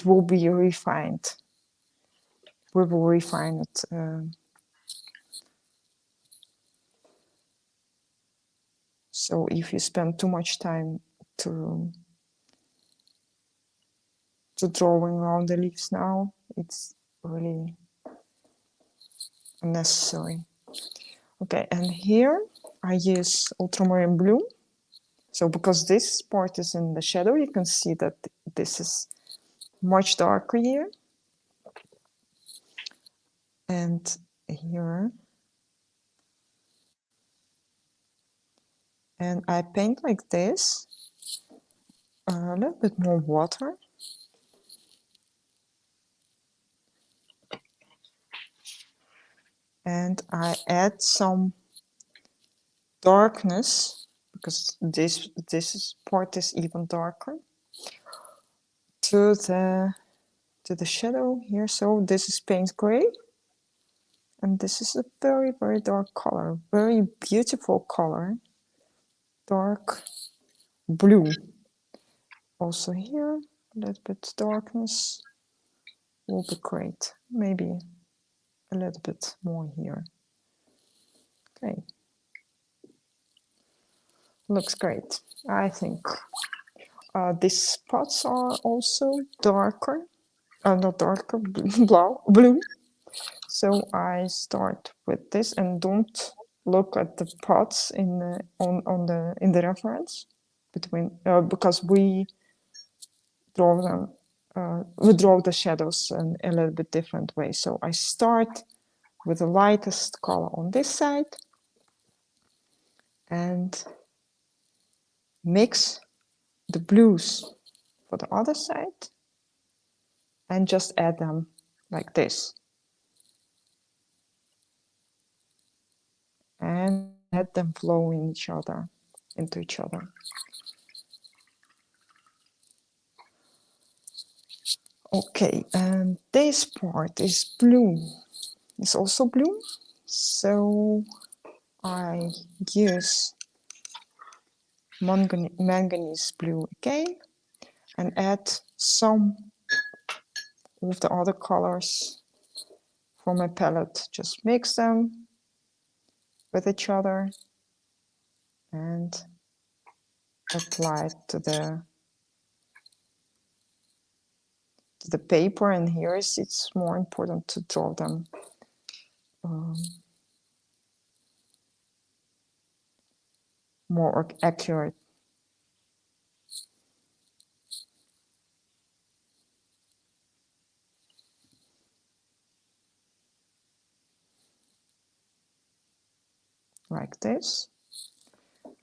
[SPEAKER 2] will be refined. We will refine it. So if you spend too much time to drawing around the leaves now, it's really unnecessary. Okay, and here I use ultramarine blue. So because this part is in the shadow, you can see that this is much darker here. And here. And I paint like this, a little bit more water. And I add some darkness because this part is even darker to the shadow here. So this is paint gray, and this is a very, very dark color, very beautiful color, dark blue. Also here, a little bit darkness will be great. Maybe a little bit more here. Okay, looks great. I think these spots are also darker, not darker, blue. So I start with this and don't look at the pots in the reference between because we draw them. We draw the shadows in a little bit different way. So I start with the lightest color on this side and mix the blues for the other side and just add them like this. And let them flow in into each other. Okay, and this part is blue. It's also blue. So I use manganese blue again and add some of the other colors from my palette. Just mix them with each other. and apply it to the paper. And here it's more important to draw them more accurate. Like this.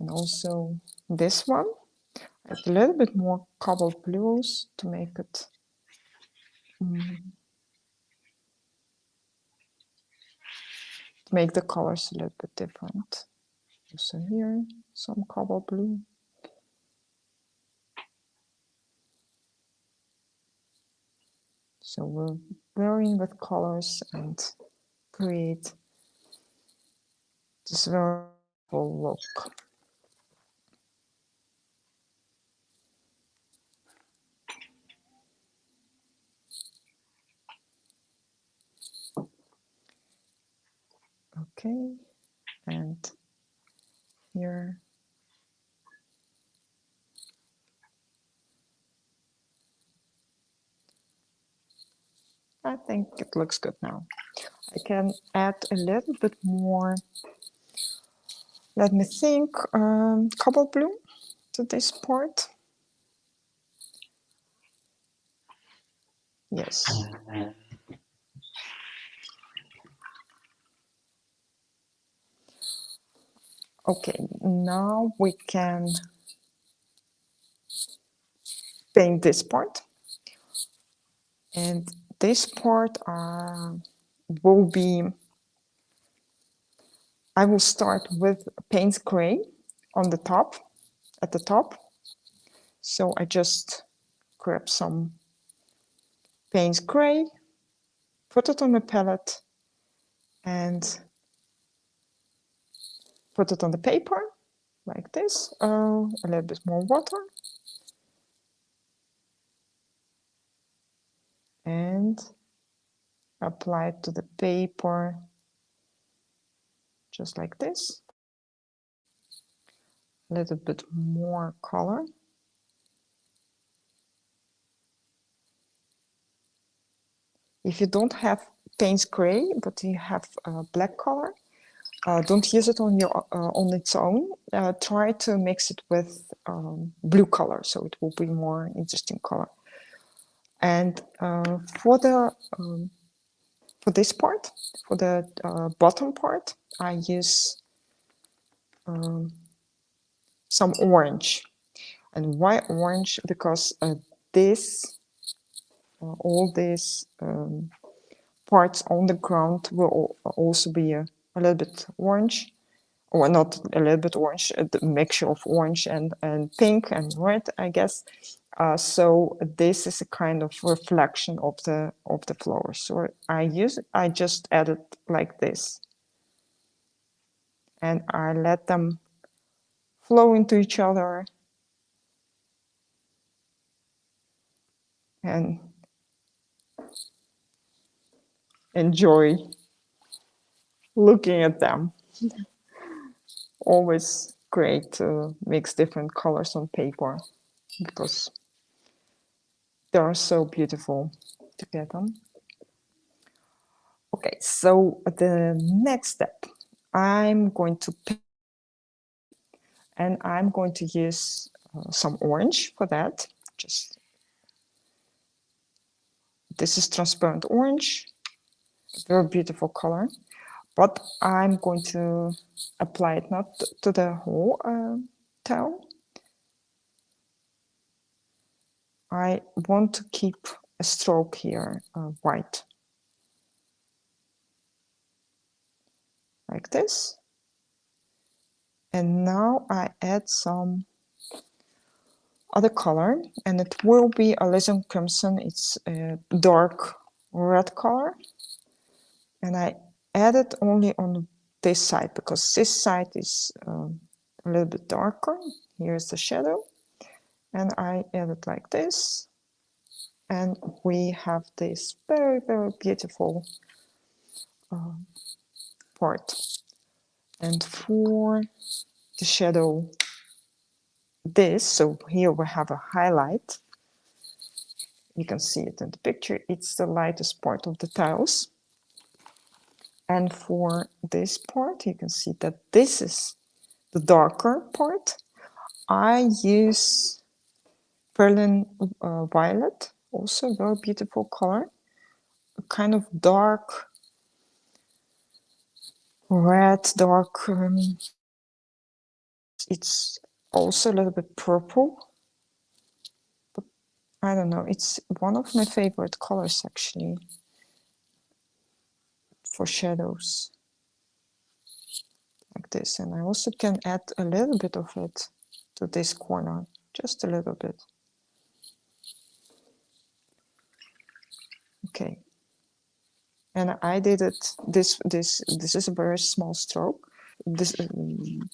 [SPEAKER 2] And also this one. Add a little bit more cobalt blues to make it to make the colors a little bit different. Also here, some cobalt blue. So we're varying with colors and create this very cool look. Okay, and here I think it looks good now. I can add a little bit more, let me think, cobalt blue to this part. Yes. Okay, now we can paint this part. And this part will be, I will start with paint gray on the top, at the top. So I just grab some paint gray, put it on the palette, and put it on the paper like this. A little bit more water. And apply it to the paper just like this. A little bit more color. If you don't have paint gray, but you have black color, don't use it on its own. Try to mix it with blue color, so it will be more interesting color. And for this part, for the bottom part, I use some orange. And why orange? Because all these parts on the ground will also be a little bit orange, or not a little bit orange, a mixture of orange and pink and red, I guess. So this is a kind of reflection of the flowers. So I just add it like this, and I let them flow into each other and enjoy looking at them. Always great to mix different colors on paper because they are so beautiful to get them. Okay, so the next step, I'm going to pick, and I'm going to use some orange for that. Just this is transparent orange, very beautiful color, but I'm going to apply it not to the whole towel. I want to keep a stroke here, white, like this. And now I add some other color, and it will be alizarin crimson. It's a dark red color, and I add it only on this side because this side is a little bit darker. Here's the shadow, and I add it like this, and we have this very, very beautiful part. And for the shadow this. So here we have a highlight. You can see it in the picture. It's the lightest part of the tiles. And for this part, you can see that this is the darker part. I use Berlin Violet, also a very beautiful color. A kind of dark red, dark, it's also a little bit purple. But I don't know, it's one of my favorite colors actually for shadows. Like this, and I also can add a little bit of it to this corner, just a little bit. Okay, and I did it. This is a very small stroke.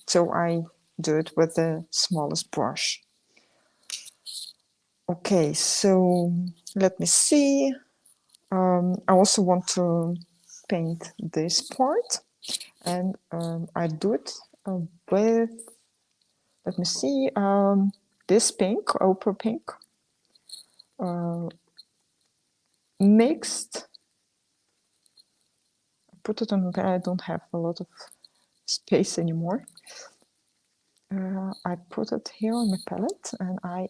[SPEAKER 2] So I do it with the smallest brush. Okay, so let me see. I also want to paint this part, and I do it with. Let me see. This pink, opal pink, mixed. Put it on. I don't have a lot of space anymore. I put it here on my palette, and I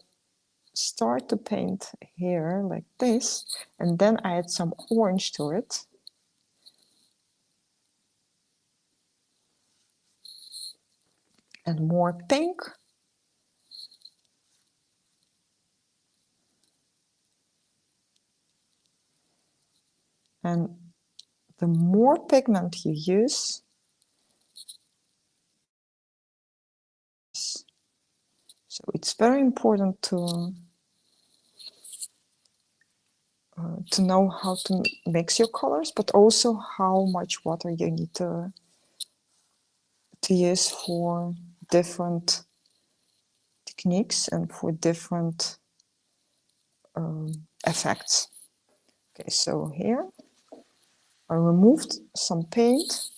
[SPEAKER 2] start to paint here like this, and then I add some orange to it. And more pink. And the more pigment you use, so it's very important to know how to mix your colors, but also how much water you need to use for different techniques and for different effects. Okay, so here I removed some paint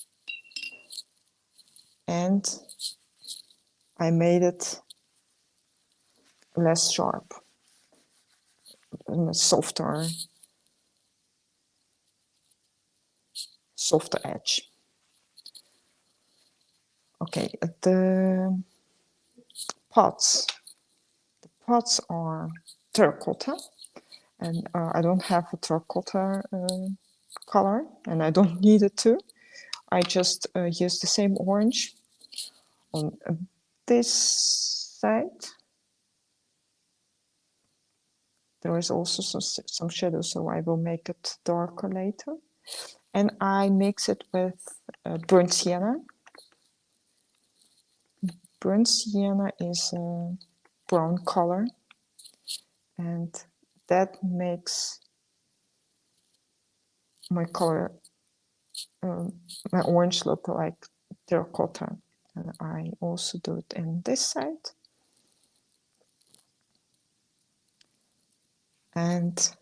[SPEAKER 2] and I made it less sharp and a softer edge. Okay, the pots are terracotta, and I don't have a terracotta color, and I don't need it to. I just use the same orange on this side. There is also some shadow, so I will make it darker later. And I mix it with burnt sienna. Burnt sienna is a brown color, and that makes my color, my orange look like terracotta. And I also do it in this side. And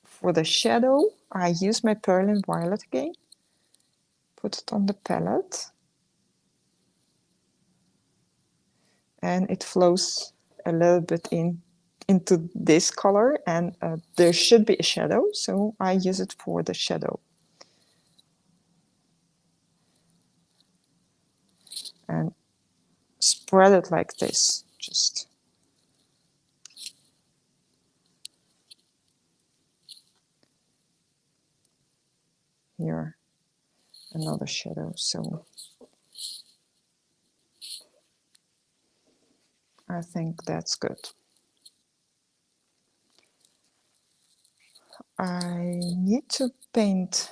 [SPEAKER 2] for the shadow, I use my Berlin Violet again. Put it on the palette. And it flows a little bit into this color, and there should be a shadow, so I use it for the shadow. And spread it like this, just here, another shadow. So I think that's good. I need to paint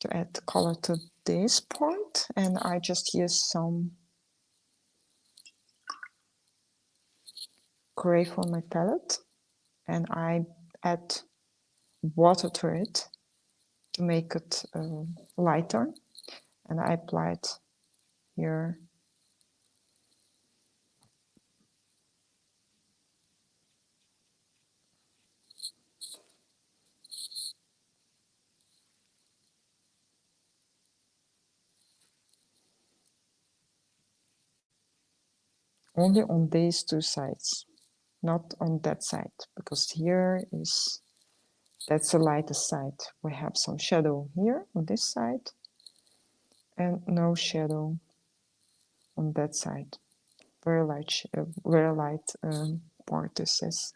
[SPEAKER 2] to add color to this part, and I just use some gray from my palette, and I add water to it to make it lighter, and I apply it here. only on these two sides, not on that side, because here is, that's the lightest side. We have some shadow here on this side and no shadow on that side. Very light, part this is.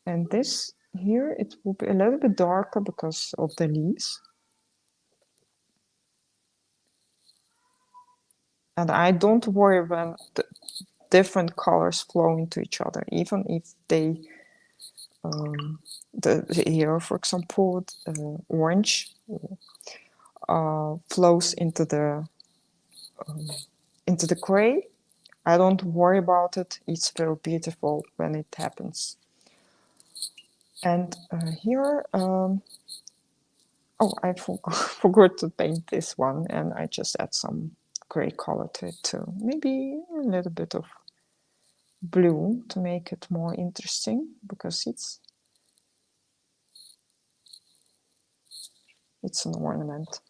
[SPEAKER 2] And this here, it will be a little bit darker because of the leaves. And I don't worry when the different colors flow into each other, even if they, here, for example, orange flows into the gray. I don't worry about it. It's very beautiful when it happens. And here, oh, I forgot to paint this one, and I just add some gray color to it too. Maybe a little bit of blue to make it more interesting, because it's an ornament.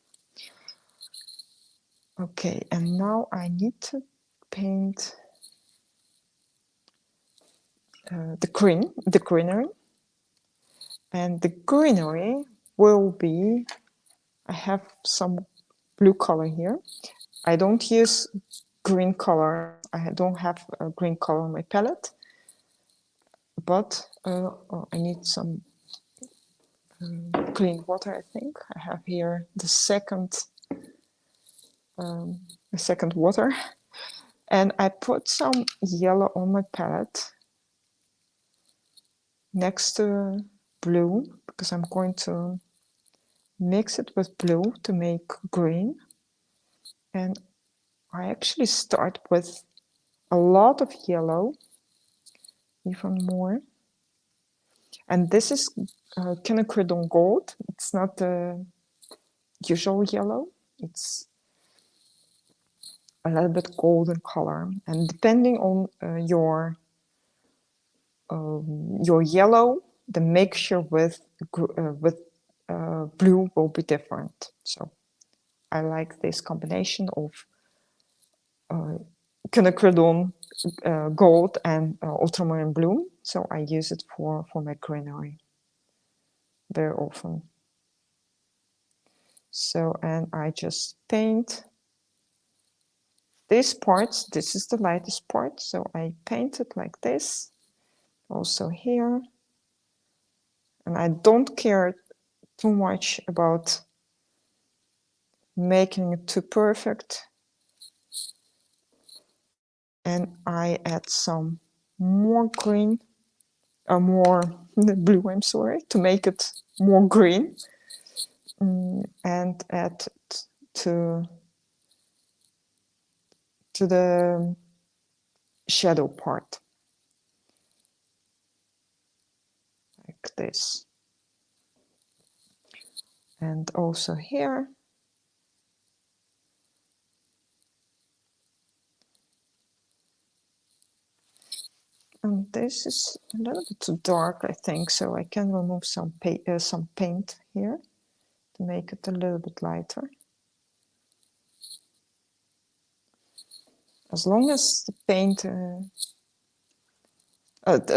[SPEAKER 2] Okay, and now I need to paint the greenery. And the greenery will be, I have some blue color here. I don't use green color. I don't have a green color on my palette, but I need some clean water, I think. I have here the second water. And I put some yellow on my palette next to blue, because I'm going to mix it with blue to make green. And I actually start with a lot of yellow, even more. And this is quinacridone gold. It's not the usual yellow. It's a little bit golden color. And depending on your yellow, the mixture with blue will be different. So I like this combination of quinacridone gold and ultramarine blue. So I use it for my greenery very often. So, and I just paint these parts. This is the lightest part, so I paint it like this. Also here. And I don't care too much about making it too perfect. And I add some more green, more blue, I'm sorry, to make it more green. And add it to the shadow part, like this. And also here. And this is a little bit too dark, I think, so I can remove some paint here to make it a little bit lighter. As long as the paint,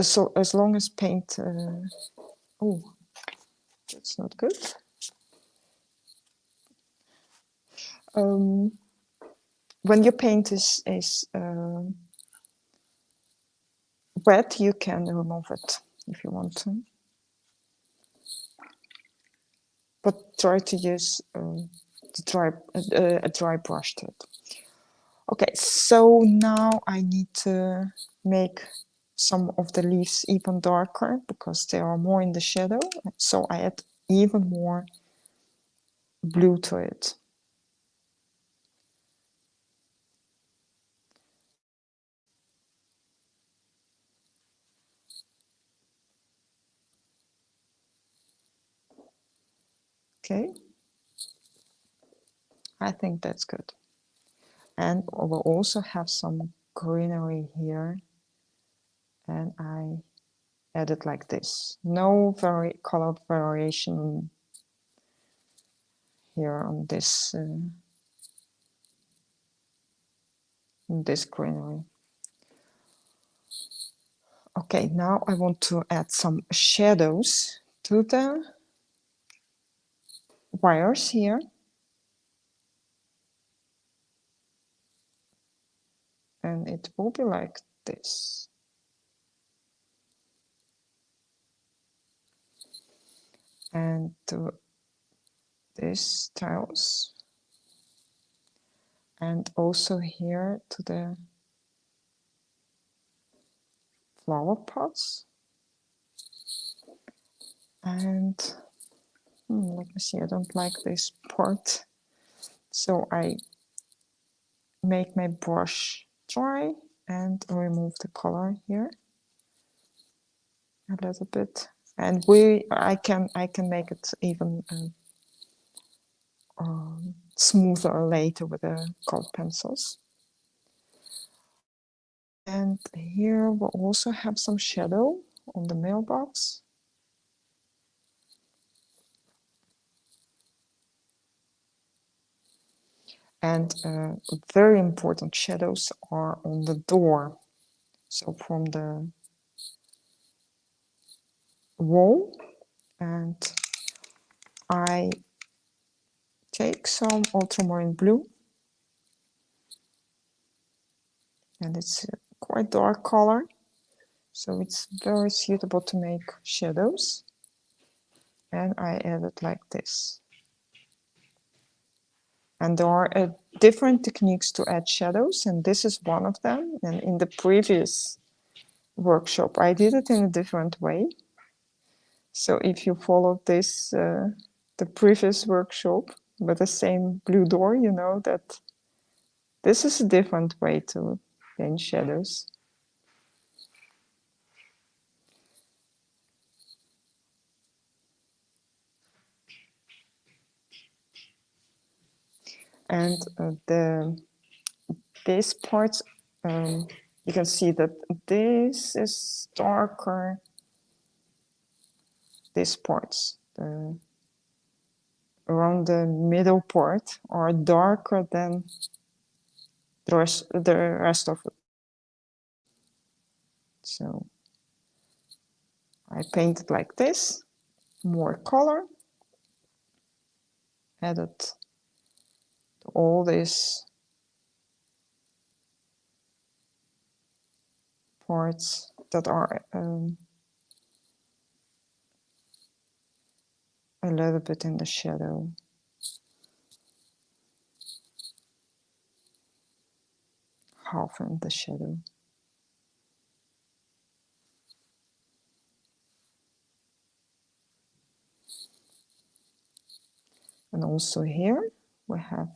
[SPEAKER 2] so as long as paint, oh, that's not good. When your paint is wet, you can remove it if you want to. But try to use a dry brush to it. Okay, so now I need to make some of the leaves even darker because they are more in the shadow. So I add even more blue to it. Okay, I think that's good. And we'll also have some greenery here. And I add it like this. No color variation here on this greenery. Okay, now I want to add some shadows to the wires here. And it will be like this. And to these tiles. And also here to the flower pots. And let me see, I don't like this part. So I make my brush dry and remove the color here a little bit. And I can make it even smoother later with the colored pencils. And here we'll also have some shadow on the mailbox. And very important shadows are on the door. So from the wall, and I take some ultramarine blue, and it's a quite dark color, so it's very suitable to make shadows. And I add it like this. And there are different techniques to add shadows, and this is one of them. And in the previous workshop, I did it in a different way. So if you follow this, the previous workshop with the same blue door, you know that this is a different way to paint shadows. And these parts, you can see that this is darker. These parts, around the middle part, are darker than the rest of it. So I paint it like this, more color, added to all these parts that are a little bit in the shadow. Half in the shadow. And also here we have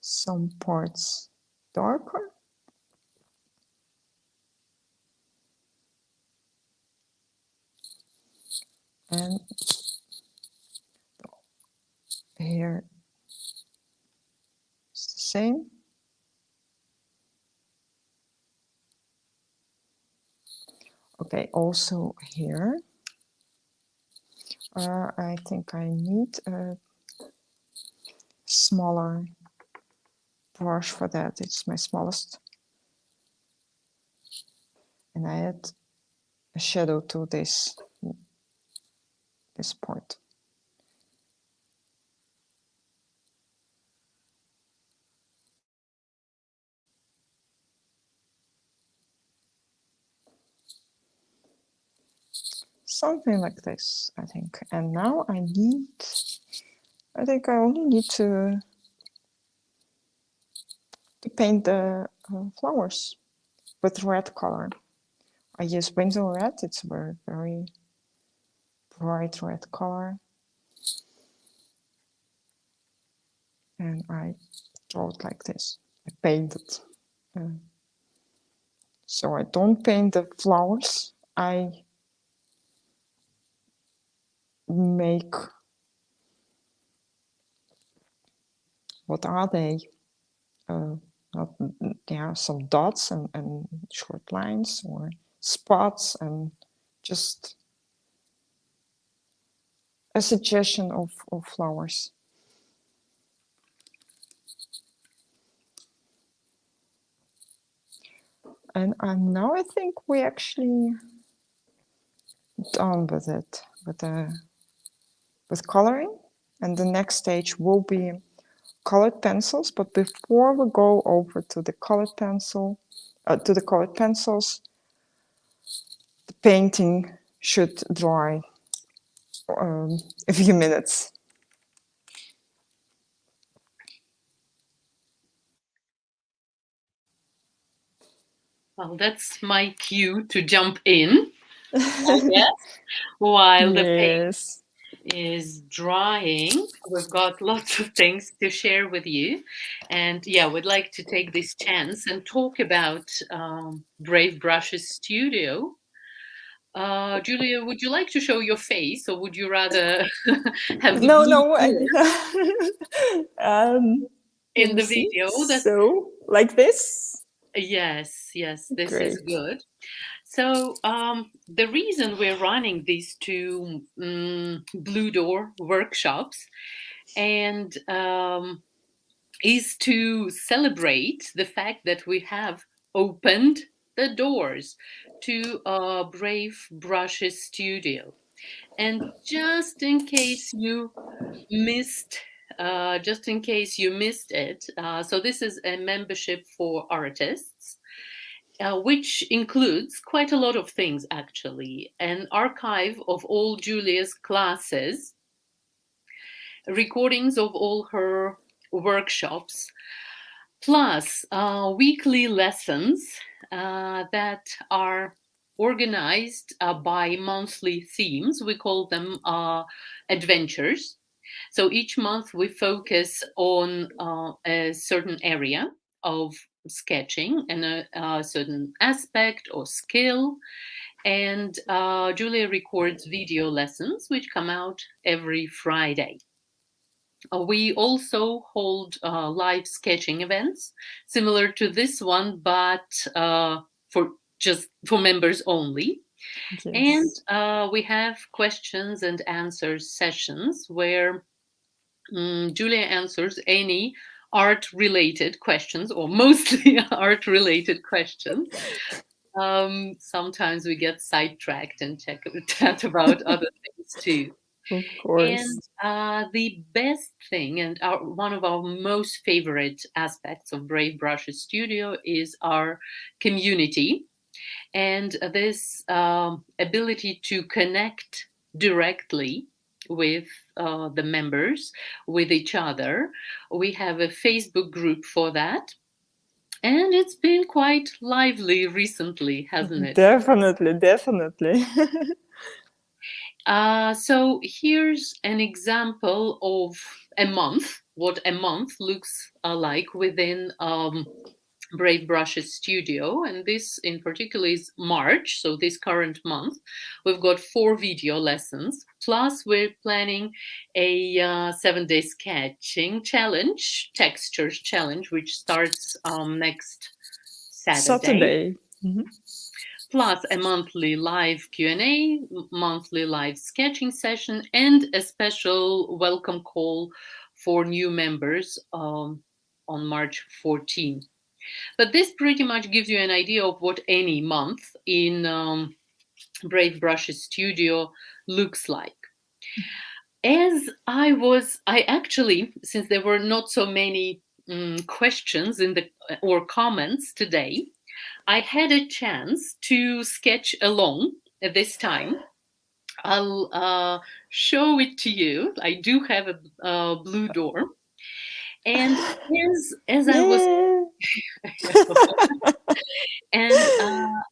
[SPEAKER 2] some parts darker. And here it's the same. Okay, also here, I think I need a smaller brush for that. It's my smallest. And I add a shadow to this part. Something like this, I think. And now I think I only need to paint the flowers with red color. I use window red. It's a very, very bright red color. And I draw it like this. I paint it. So I don't paint the flowers. I make, what are they? Yeah, some dots and short lines or spots, and just a suggestion of flowers. And now I think we actually done with it, with coloring. And the next stage will be colored pencils. But before we go over to the colored pencils, the painting should dry a few minutes.
[SPEAKER 1] Well, that's my cue to jump in, I guess, while the paint
[SPEAKER 2] Yes.
[SPEAKER 1] is drying. We've got lots of things to share with you. And yeah, we'd like to take this chance and talk about Brave Brushes Studio. Julia, would you like to show your face, or would you rather have the
[SPEAKER 2] No,
[SPEAKER 1] blue
[SPEAKER 2] no.
[SPEAKER 1] door
[SPEAKER 2] Let
[SPEAKER 1] in
[SPEAKER 2] me
[SPEAKER 1] the
[SPEAKER 2] see.
[SPEAKER 1] video? That
[SPEAKER 2] So, like this?
[SPEAKER 1] yes, this is
[SPEAKER 2] Great.
[SPEAKER 1] good. So the reason we're running these two Blue Door workshops and is to celebrate the fact that we have opened the doors to Brave Brushes Studio. And missed, just in case you missed it, so this is a membership for artists, which includes quite a lot of things actually. An archive of all Julia's classes, recordings of all her workshops, plus weekly lessons that are organized by monthly themes. We call them adventures. So each month we focus on a certain area of sketching and a certain aspect or skill. And Julia records video lessons, which come out every Friday. We also hold live sketching events similar to this one, but for just for members only. And
[SPEAKER 2] Yes.
[SPEAKER 1] we have questions and answers sessions where Julia answers any art related questions, or mostly art related questions. Sometimes we get sidetracked and chat about other things too.
[SPEAKER 2] Of
[SPEAKER 1] And
[SPEAKER 2] course.
[SPEAKER 1] the best thing, and one of our most favorite aspects of Brave Brushes Studio, is our community and this ability to connect directly with the members, with each other. We have a Facebook group for that. And it's been quite lively recently, hasn't it?
[SPEAKER 2] Definitely, definitely.
[SPEAKER 1] So here's an example of a month, what a month looks like within Brave Brushes Studio. And this in particular is March, so this current month. We've got 4 video lessons, plus we're planning a 7-day sketching challenge, textures challenge, which starts next Saturday,
[SPEAKER 2] Saturday. Mhm.
[SPEAKER 1] plus a monthly live Q&A, monthly live sketching session, and a special welcome call for new members on March 14th. But this pretty much gives you an idea of what any month in Brave Brushes Studio looks like. I actually, since there were not so many questions in the or comments today, I had a chance to sketch along at this time. I'll show it to you. I do have a blue door, and as I was
[SPEAKER 2] Yeah.
[SPEAKER 1] and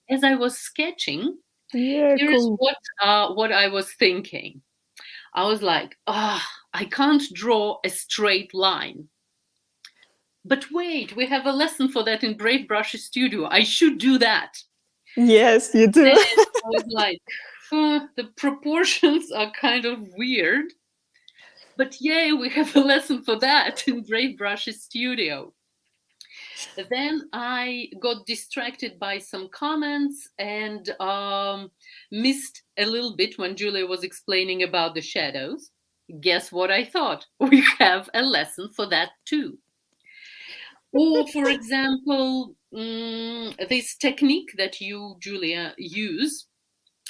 [SPEAKER 1] as I was sketching,
[SPEAKER 2] Yeah,
[SPEAKER 1] here's
[SPEAKER 2] cool.
[SPEAKER 1] what I was thinking. I was like, I can't draw a straight line. But wait, we have a lesson for that in Brave Brushes Studio. I should do that.
[SPEAKER 2] Yes, you
[SPEAKER 1] Then
[SPEAKER 2] do.
[SPEAKER 1] I was like, the proportions are kind of weird. But yay, we have a lesson for that in Brave Brushes Studio. Then I got distracted by some comments and missed a little bit when Julia was explaining about the shadows. Guess what I thought? We have a lesson for that too. Or, for example, this technique that you, Julia, use,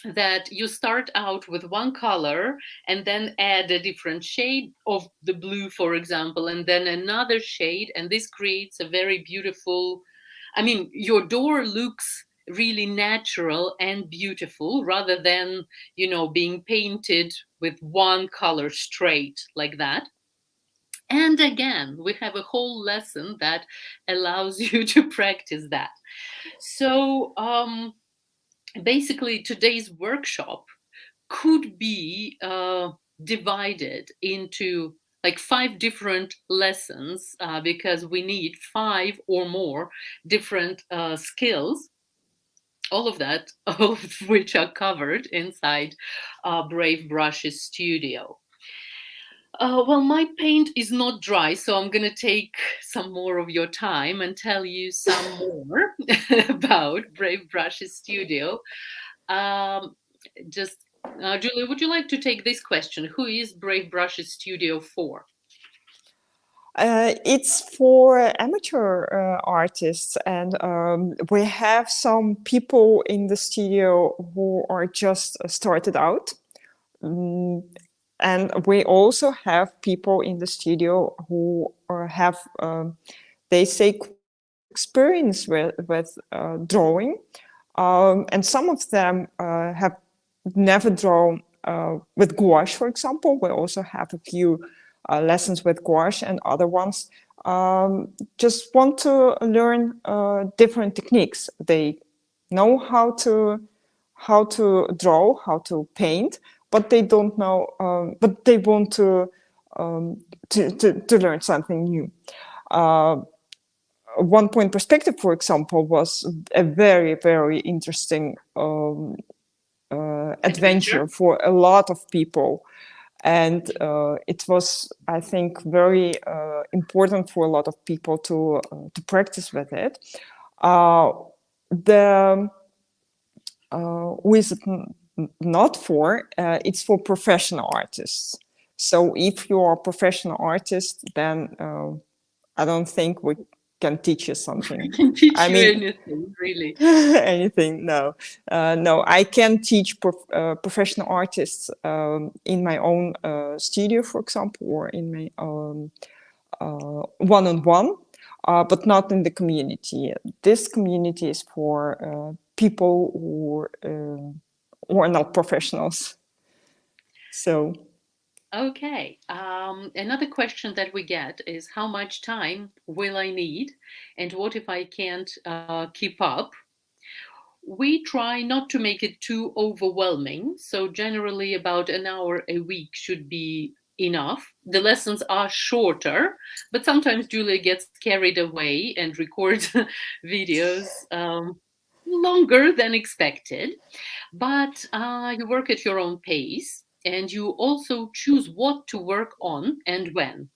[SPEAKER 1] that you start out with one color and then add a different shade of the blue, for example, and then another shade, and this creates a very beautiful, I mean, your door looks really natural and beautiful rather than, being painted with one color straight like that. And again, we have a whole lesson that allows you to practice that. So, basically, today's workshop could be divided into like 5 different lessons, because we need 5 or more different skills, all of that, all of which are covered inside Brave Brushes Studio. Well, my paint is not dry, so I'm going to take some more of your time and tell you some more about Brave Brushes Studio. Um, just Julia, would you like to take this question? Who is Brave Brushes Studio for?
[SPEAKER 2] It's for amateur artists, and we have some people in the studio who are just started out. And we also have people in the studio who have, they say, quite experience with drawing. And some of them have never drawn with gouache, for example. We also have a few lessons with gouache, and other ones just want to learn different techniques. They know how to draw, how to paint, but they don't know. But they want to learn something new. One point perspective, for example, was a very, very interesting adventure for a lot of people. And it was, I think, very important for a lot of people to practice with it. The who is it not for? It's for professional artists. So if you are a professional artist, then I don't think we can teach you something.
[SPEAKER 1] Can teach
[SPEAKER 2] I
[SPEAKER 1] you
[SPEAKER 2] mean,
[SPEAKER 1] anything, really.
[SPEAKER 2] anything? No, no. I can teach professional artists in my own studio, for example, or in my one-on-one, but not in the community. This community is for people who are not professionals. So.
[SPEAKER 1] Okay. Another question that we get is, how much time will I need? And what if I can't keep up? We try not to make it too overwhelming. So, generally, about an hour a week should be enough. The lessons are shorter, but sometimes Julia gets carried away and records videos longer than expected. But you work at your own pace, and you also choose what to work on and when.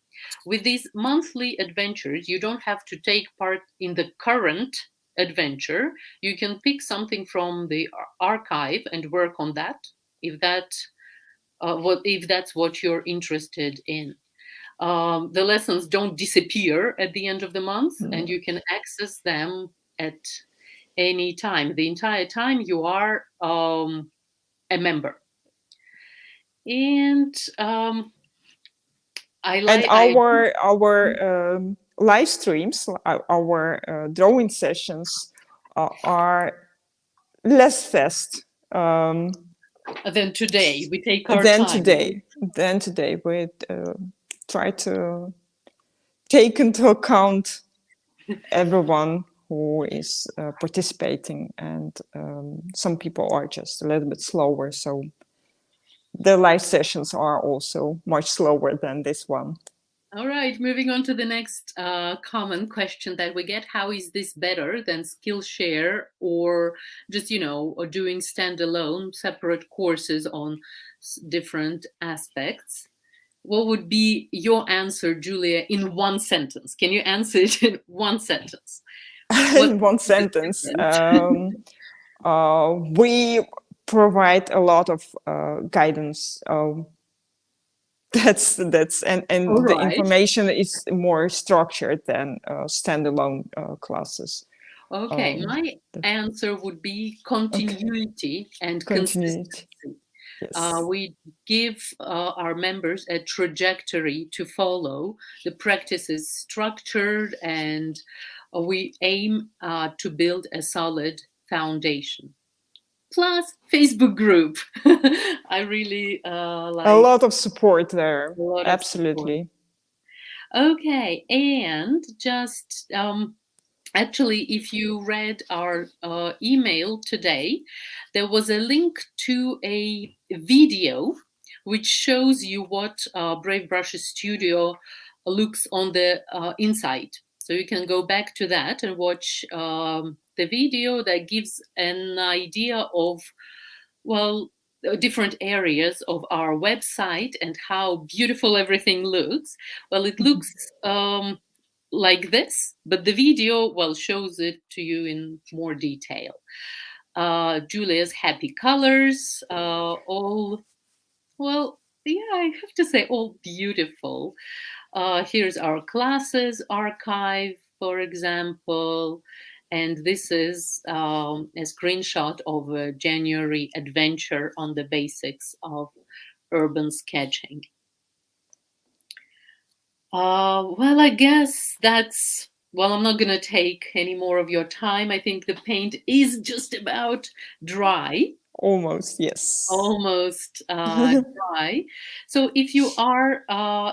[SPEAKER 1] With these monthly adventures, you don't have to take part in the current adventure. You can pick something from the archive and work on that, if if that's what you're interested in. The lessons don't disappear at the end of the month, and you can access them at any time, the entire time you are a member. And I
[SPEAKER 2] And
[SPEAKER 1] like I
[SPEAKER 2] our live streams, our drawing sessions are less fast
[SPEAKER 1] then today we take our
[SPEAKER 2] than
[SPEAKER 1] time.
[SPEAKER 2] today. Than today, we try to take into account everyone who is participating, and some people are just a little bit slower. So the live sessions are also much slower than this one.
[SPEAKER 1] All right, moving on to the next common question that we get. How is this better than Skillshare, or just, or doing standalone separate courses on different aspects? What would be your answer, Julia, in one sentence? Can you answer it in one sentence?
[SPEAKER 2] In one sentence, we provide a lot of guidance. That's
[SPEAKER 1] All
[SPEAKER 2] and the
[SPEAKER 1] right.
[SPEAKER 2] information is more structured than standalone classes.
[SPEAKER 1] Okay, my
[SPEAKER 2] The
[SPEAKER 1] answer would be
[SPEAKER 2] okay.
[SPEAKER 1] continuity and
[SPEAKER 2] Continuity.
[SPEAKER 1] consistency.
[SPEAKER 2] Yes.
[SPEAKER 1] We give our members a trajectory to follow. The practice is structured, and we aim to build a solid foundation. Plus, Facebook group. I really
[SPEAKER 2] A
[SPEAKER 1] like
[SPEAKER 2] lot of support there.
[SPEAKER 1] a lot of support.
[SPEAKER 2] Absolutely.
[SPEAKER 1] Okay, and just actually, if you read our email today, there was a link to a video which shows you what Brave Brushes Studio looks on the inside. So you can go back to that and watch the video that gives an idea of, well, different areas of our website and how beautiful everything looks. Well, it looks like this, but the video, well, shows it to you in more detail. Julia's happy colors, all, well, yeah, I have to say, all beautiful. Here's our classes archive, for example. And this is a screenshot of a January adventure on the basics of urban sketching. Well, I guess that's, well, I'm not going to take any more of your time. I think the paint is just about dry,
[SPEAKER 2] Almost, yes.
[SPEAKER 1] almost dry. So if you are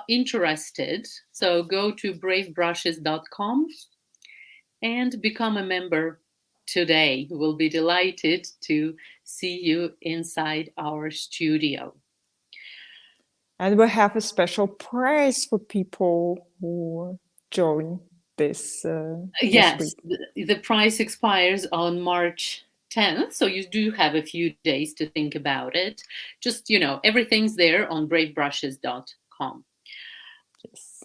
[SPEAKER 1] interested, so go to bravebrushes.com and become a member today. We'll be delighted to see you inside our studio.
[SPEAKER 2] And we have a special prize for people who join this this
[SPEAKER 1] Yes,
[SPEAKER 2] week.
[SPEAKER 1] the price expires on March 10th, so you do have a few days to think about it. Just, everything's there on bravebrushes.com.
[SPEAKER 2] Yes.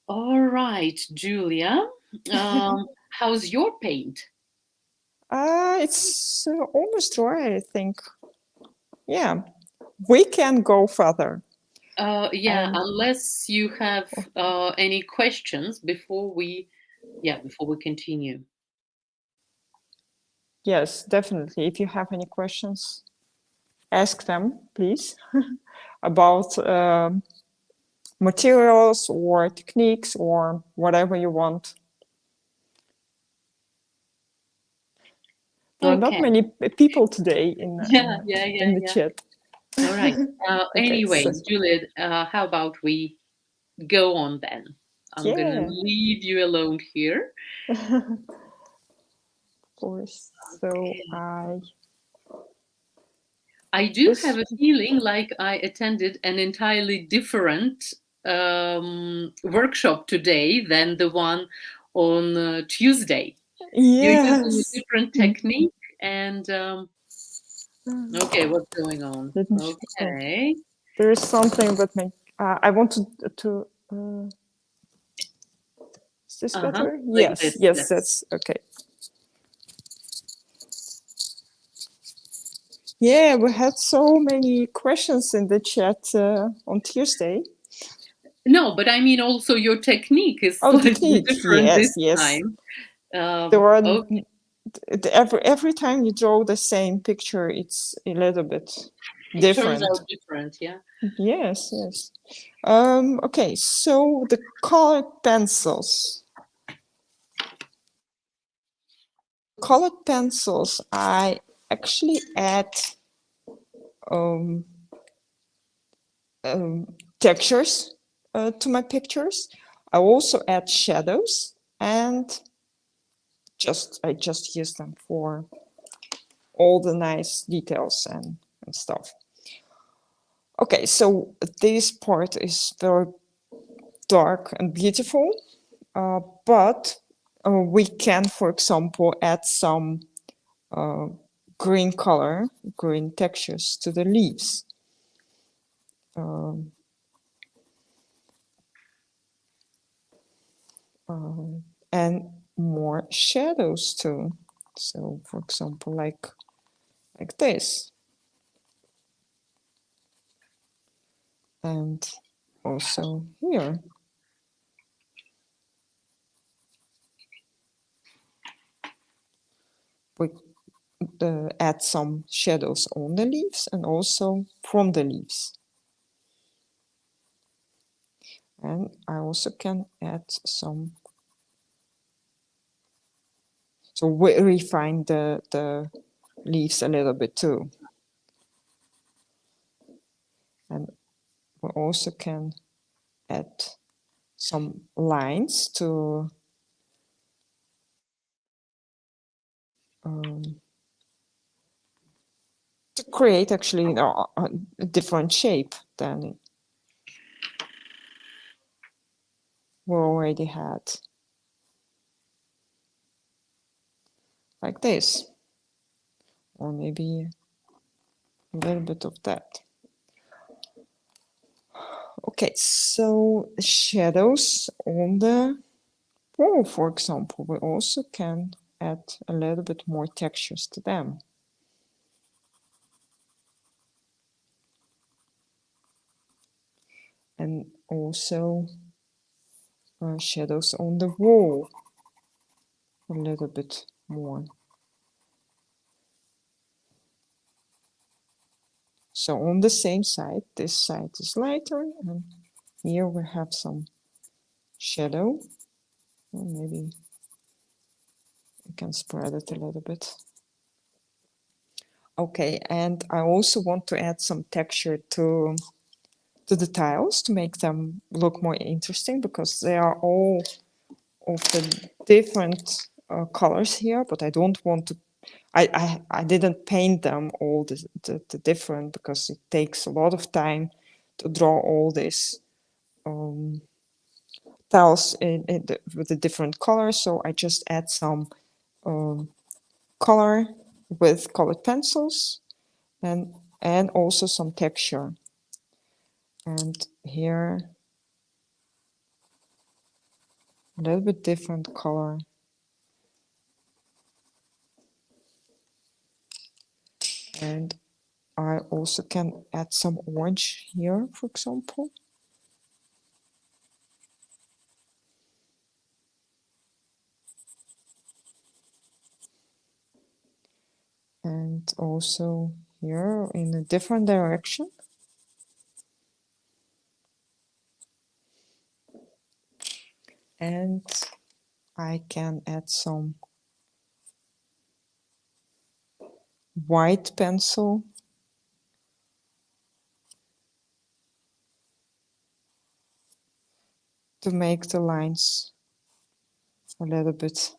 [SPEAKER 1] All right, Julia, how's your paint?
[SPEAKER 2] It's almost dry, I think. Yeah, we can go further.
[SPEAKER 1] Yeah,
[SPEAKER 2] And
[SPEAKER 1] unless you have any questions before we continue.
[SPEAKER 2] yes, definitely. If you have any questions, ask them, please, about materials or techniques or whatever you want. There are not
[SPEAKER 1] Okay.
[SPEAKER 2] many people today in
[SPEAKER 1] Yeah.
[SPEAKER 2] the chat.
[SPEAKER 1] All right.
[SPEAKER 2] Okay, so
[SPEAKER 1] Anyways, Juliet, how about we go on then? I'm gonna
[SPEAKER 2] yeah,
[SPEAKER 1] leave you alone here.
[SPEAKER 2] of course. So
[SPEAKER 1] Okay.
[SPEAKER 2] I
[SPEAKER 1] I do have
[SPEAKER 2] just
[SPEAKER 1] a feeling like I attended an entirely different workshop today than the one on Tuesday. You're using a
[SPEAKER 2] yes.
[SPEAKER 1] different technique, and okay, what's
[SPEAKER 2] Let
[SPEAKER 1] going on?
[SPEAKER 2] me. Oh,
[SPEAKER 1] Okay.
[SPEAKER 2] there is something, but I want to. Is this
[SPEAKER 1] Uh-huh.
[SPEAKER 2] better?
[SPEAKER 1] Like
[SPEAKER 2] Yes,
[SPEAKER 1] this.
[SPEAKER 2] yes,
[SPEAKER 1] Yes.
[SPEAKER 2] that's okay. Yeah, we had so many questions in the chat on Tuesday.
[SPEAKER 1] No, but I mean also your technique is
[SPEAKER 2] Oh,
[SPEAKER 1] slightly
[SPEAKER 2] technique.
[SPEAKER 1] different this
[SPEAKER 2] Yes, yes.
[SPEAKER 1] time.
[SPEAKER 2] There are
[SPEAKER 1] Okay.
[SPEAKER 2] every time you draw the same picture, it's a little bit
[SPEAKER 1] It turns
[SPEAKER 2] different.
[SPEAKER 1] out different, yeah.
[SPEAKER 2] Yes, yes. Okay, so the colored pencils. Colored pencils, I actually add um, textures to my pictures. I also add shadows, and I just use them for all the nice details and stuff. Okay, so this part is very dark and beautiful, but we can, for example, add some green color, green textures to the leaves. And more shadows too. So, for example, like this. And also here. we add some shadows on the leaves and also from the leaves. And I also can add some, so we refine the leaves a little bit too. And we also can add some lines to create actually a different shape than we already had. Like this. Or maybe a little bit of that. Okay, so shadows on the wall, for example, we also can add a little bit more textures to them. And also shadows on the wall a little bit more. So on the same side, this side is lighter, and here we have some shadow. Well, maybe you can spread it a little bit. Okay, and I also want to add some texture to the tiles to make them look more interesting, because they are all of the different colors here, but I don't want to, I didn't paint them all the different, because it takes a lot of time to draw all this tiles with the different colors. So I just add some color with colored pencils and also some texture. And here a little bit different color. And I also can add some orange here, for example. And also here in a different direction. And I can add some white pencil to make the lines a little bit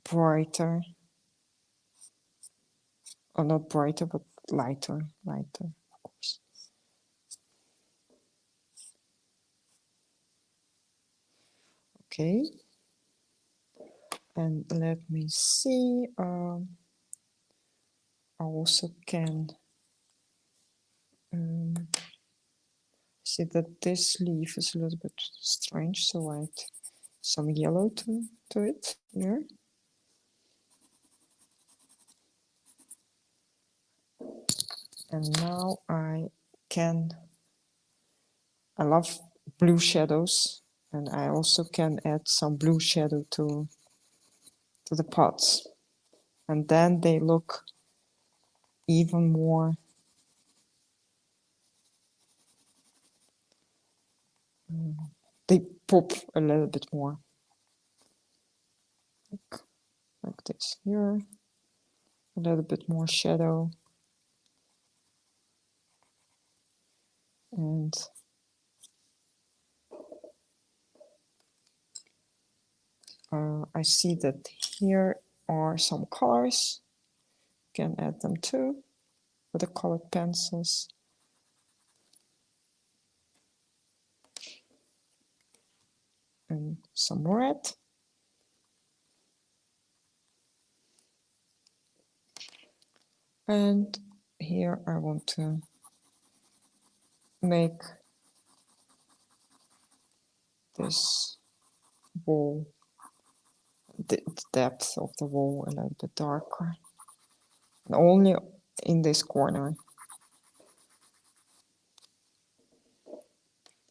[SPEAKER 2] brighter. Or not brighter, but lighter, of course. Okay. And let me see. I also can see that this leaf is a little bit strange, so I add some yellow to it here. And now I love blue shadows, and I also can add some blue shadow to the pots. And then they look even more they pop a little bit more. Like this here. A little bit more shadow. And I see that here are some colors. Can add them too with the colored pencils. And some red. And here I want to make this wall, the depth of the wall a little bit darker. And only in this corner.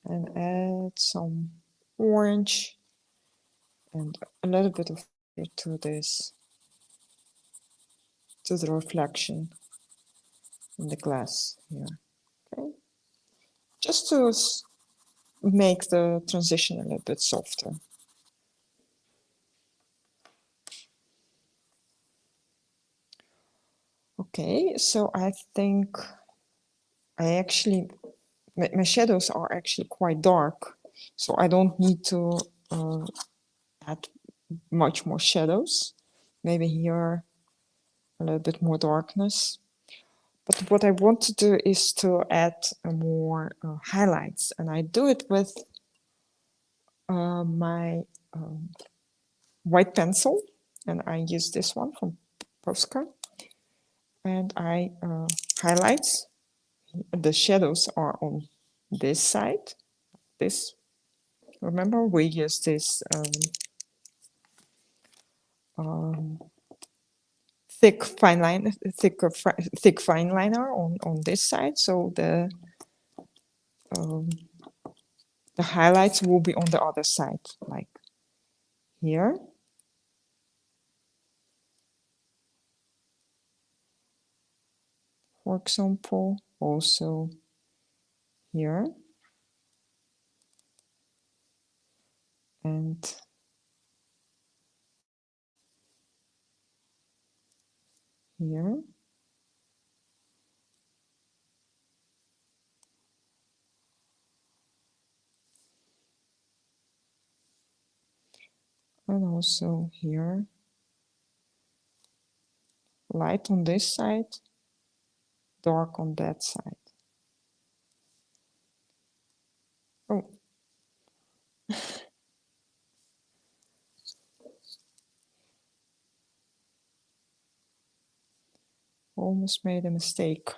[SPEAKER 2] And add some orange and a little bit of to this. to the reflection in the glass here. Okay, just to make the transition a little bit softer. Okay, so I think I actually, my shadows are actually quite dark, so I don't need to add much more shadows. Maybe here a little bit more darkness. But what I want to do is to add more highlights, and I do it with my white pencil, and I use this one from Posca, and I highlights. The shadows are on this side. This, remember, we use this thick fine line, thick fine liner on this side. So the highlights will be on the other side, like here. For example, also here. And here. And also here. Light on this side, dark on that side. Oh. Almost made a mistake.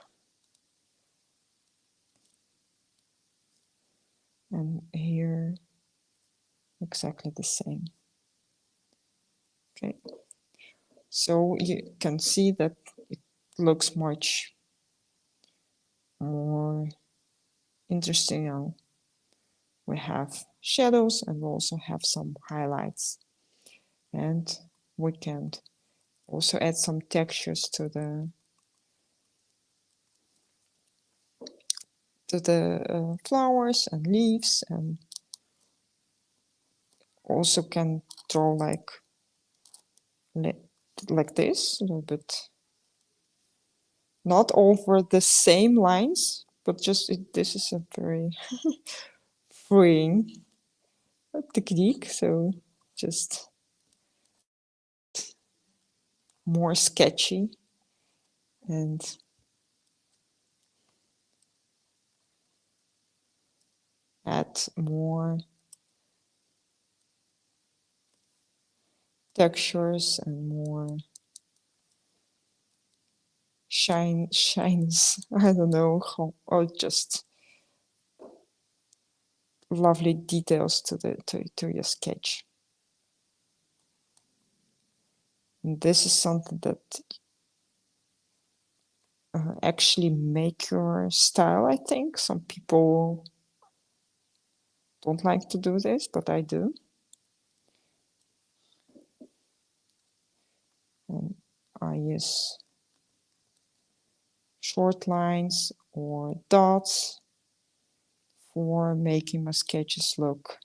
[SPEAKER 2] And here, exactly the same. Okay. So you can see that it looks much more interesting now. We have shadows and we also have some highlights. And we can also add some textures to the flowers and leaves, and also can draw like this a little bit, not over the same lines, but just this is a very freeing technique, so just more sketchy and add more textures and more shines. I don't know how, or just lovely details to your sketch. And this is something that actually make your style, I think. Some people don't like to do this, but I do. And I use short lines or dots for making my sketches look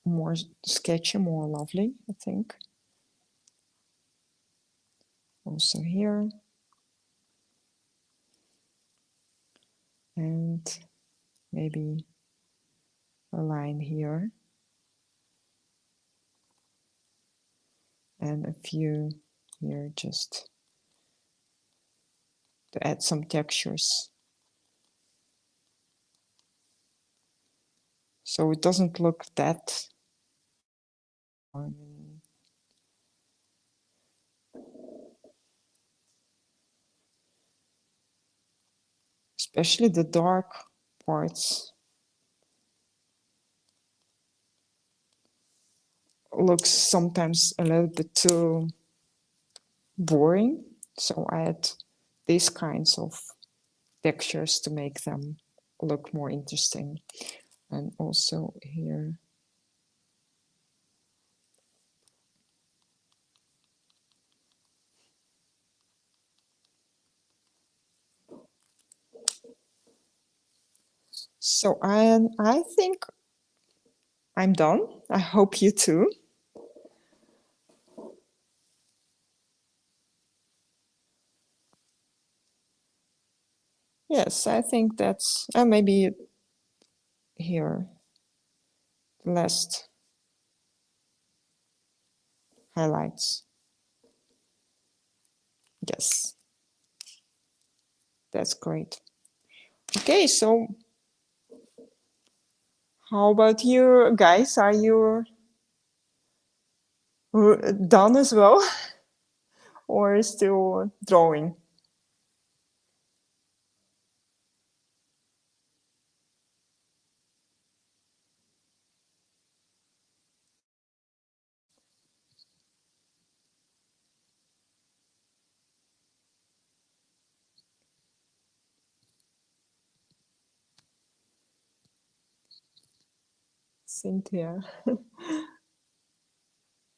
[SPEAKER 2] more sketchy, more lovely, I think. Also here. And maybe a line here. And a few here just to add some textures. So it doesn't look that especially the dark parts looks sometimes a little bit too boring. So I add these kinds of textures to make them look more interesting. And also here. So I think I'm done. I hope you too. Yes, I think that's maybe here last highlights. Yes, that's great. Okay, so how about you guys? Are you done as well or still drawing? Cynthia,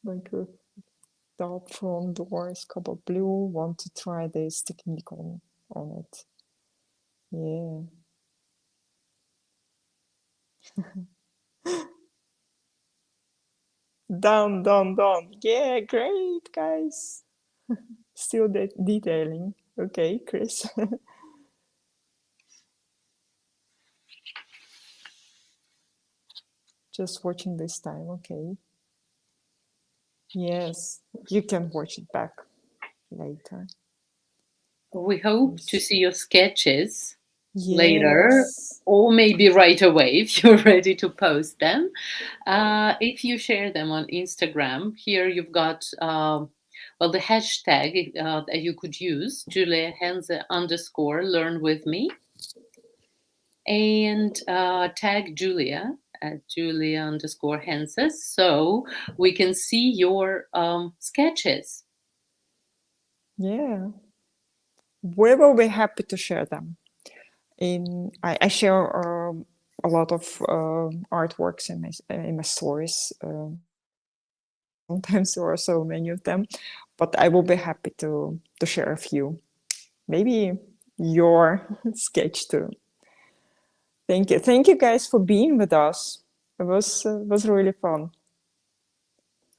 [SPEAKER 2] like a dark front door is color blue. Want to try this technique on it? Yeah. Done, done, done. Yeah, great, guys. Still detailing. Okay, Chris. Just watching this time. Okay. Yes, you can watch it back later.
[SPEAKER 1] We hope to
[SPEAKER 2] Yes.
[SPEAKER 1] see your sketches later,
[SPEAKER 2] Yes.
[SPEAKER 1] or maybe right away if you're ready to post them. If you share them on Instagram, here you've got well the hashtag that you could use, Julia Henze underscore learn with me, and tag Julia at Julia underscore Henze, so we can see your sketches.
[SPEAKER 2] Yeah. We will be happy to share them. I share a lot of artworks in my stories. Sometimes there are so many of them, but I will be happy to share a few. Maybe your sketch too. Thank you guys for being with us. It was really fun.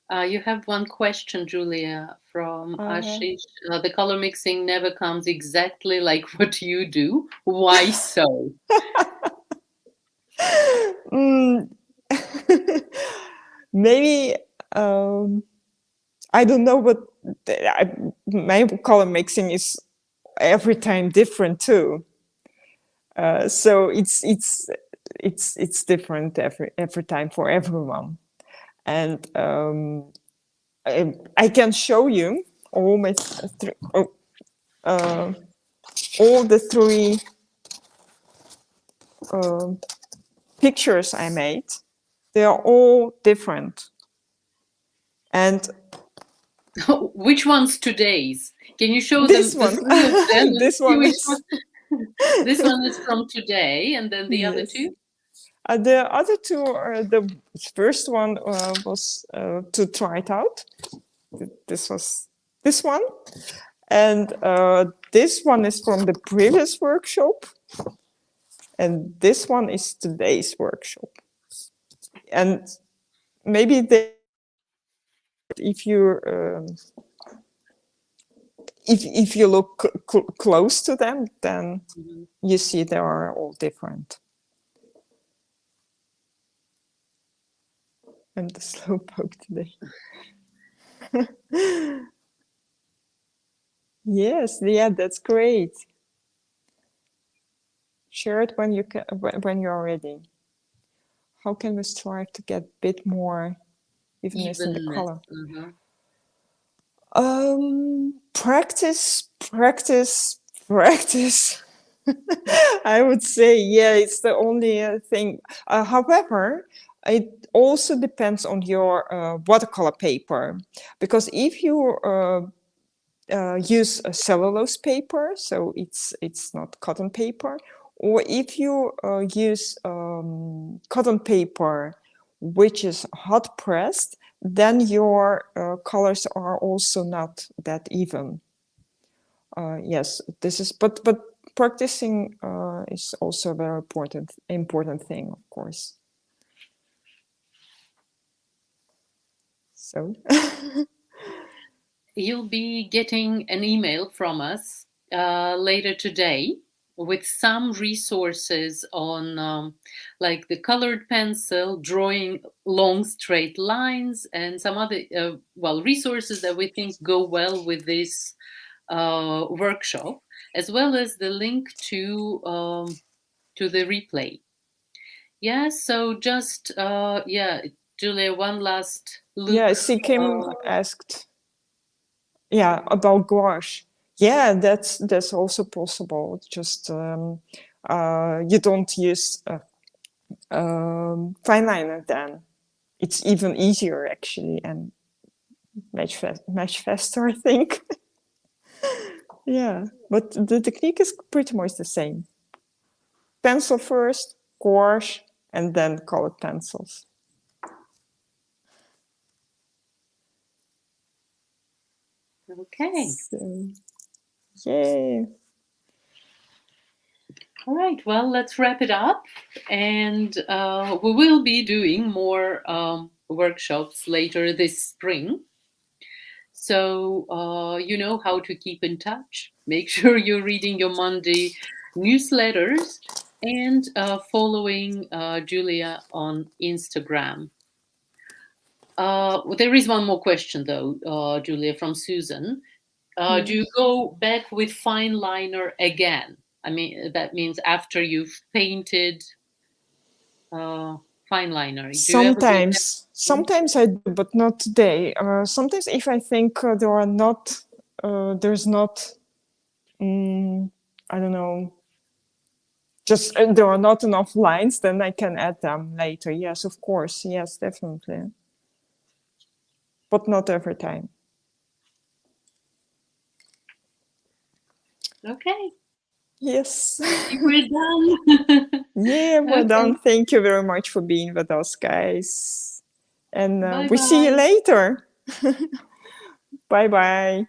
[SPEAKER 1] You have one question, Julia, from
[SPEAKER 2] Uh,
[SPEAKER 1] Ashish. The color mixing never comes exactly like what you do. Why so?
[SPEAKER 2] mm, maybe I don't know, but my color mixing is every time different too. So it's different every time for everyone, and I can show you all my uh, all the three uh, pictures I made. They are all different, and
[SPEAKER 1] Which one's today's? Can you show
[SPEAKER 2] this
[SPEAKER 1] them the
[SPEAKER 2] one,
[SPEAKER 1] three of them and
[SPEAKER 2] this
[SPEAKER 1] see
[SPEAKER 2] one
[SPEAKER 1] which one?
[SPEAKER 2] is
[SPEAKER 1] This one is from today, and then the other
[SPEAKER 2] yes.
[SPEAKER 1] two?
[SPEAKER 2] The other two, the first one was to try it out. This was this one, and this one is from the previous workshop, and this one is today's workshop. And maybe they, if you if you look close to them, then
[SPEAKER 1] Mhm.
[SPEAKER 2] you see they are all different. And the slowpoke today. Yes, yeah, that's great. Share it when when you're ready. How can we strive to get a bit more evenness in the
[SPEAKER 1] Evenness.
[SPEAKER 2] color?
[SPEAKER 1] Uh-huh.
[SPEAKER 2] Practice, practice, practice. I would say, yeah, it's the only thing. However, it also depends on your watercolor paper, because if you use a cellulose paper, so it's not cotton paper, or if you use cotton paper, which is hot pressed, then your colors are also not that even. Yes, this is, but practicing is also a very important thing, of course. So
[SPEAKER 1] You'll be getting an email from us later today with some resources on like the colored pencil, drawing long straight lines, and some other resources that we think go well with this workshop, as well as the link to the replay. Yeah, so just Julia, one last look.
[SPEAKER 2] yeah, see, Kim asked, yeah, about gouache. Yeah, that's also possible. Just you don't use fineliner then. It's even easier actually, and much faster, I think. Yeah, but the technique is pretty much the same. Pencil first, gouache, and then colored pencils.
[SPEAKER 1] Okay.
[SPEAKER 2] So, yay.
[SPEAKER 1] All right, well, let's wrap it up. And we will be doing more workshops later this spring. So you know how to keep in touch. Make sure you're reading your Monday newsletters and following Julia on Instagram. There is one more question, though, Julia, from Susan. Do you go back with fine liner again? I mean, that means after you've painted fine liner. Do you ever go back?
[SPEAKER 2] Sometimes I do, but not today. Sometimes if I think there's not, I don't know, just there are not enough lines, then I can add them later. Yes, of course. Yes, definitely. But not every time.
[SPEAKER 1] Okay.
[SPEAKER 2] Yes.
[SPEAKER 1] We're done.
[SPEAKER 2] Yeah, we're
[SPEAKER 1] Okay.
[SPEAKER 2] done. Thank you very much for being with us, guys. And we see you
[SPEAKER 1] Bye-bye.
[SPEAKER 2] later. Bye-bye.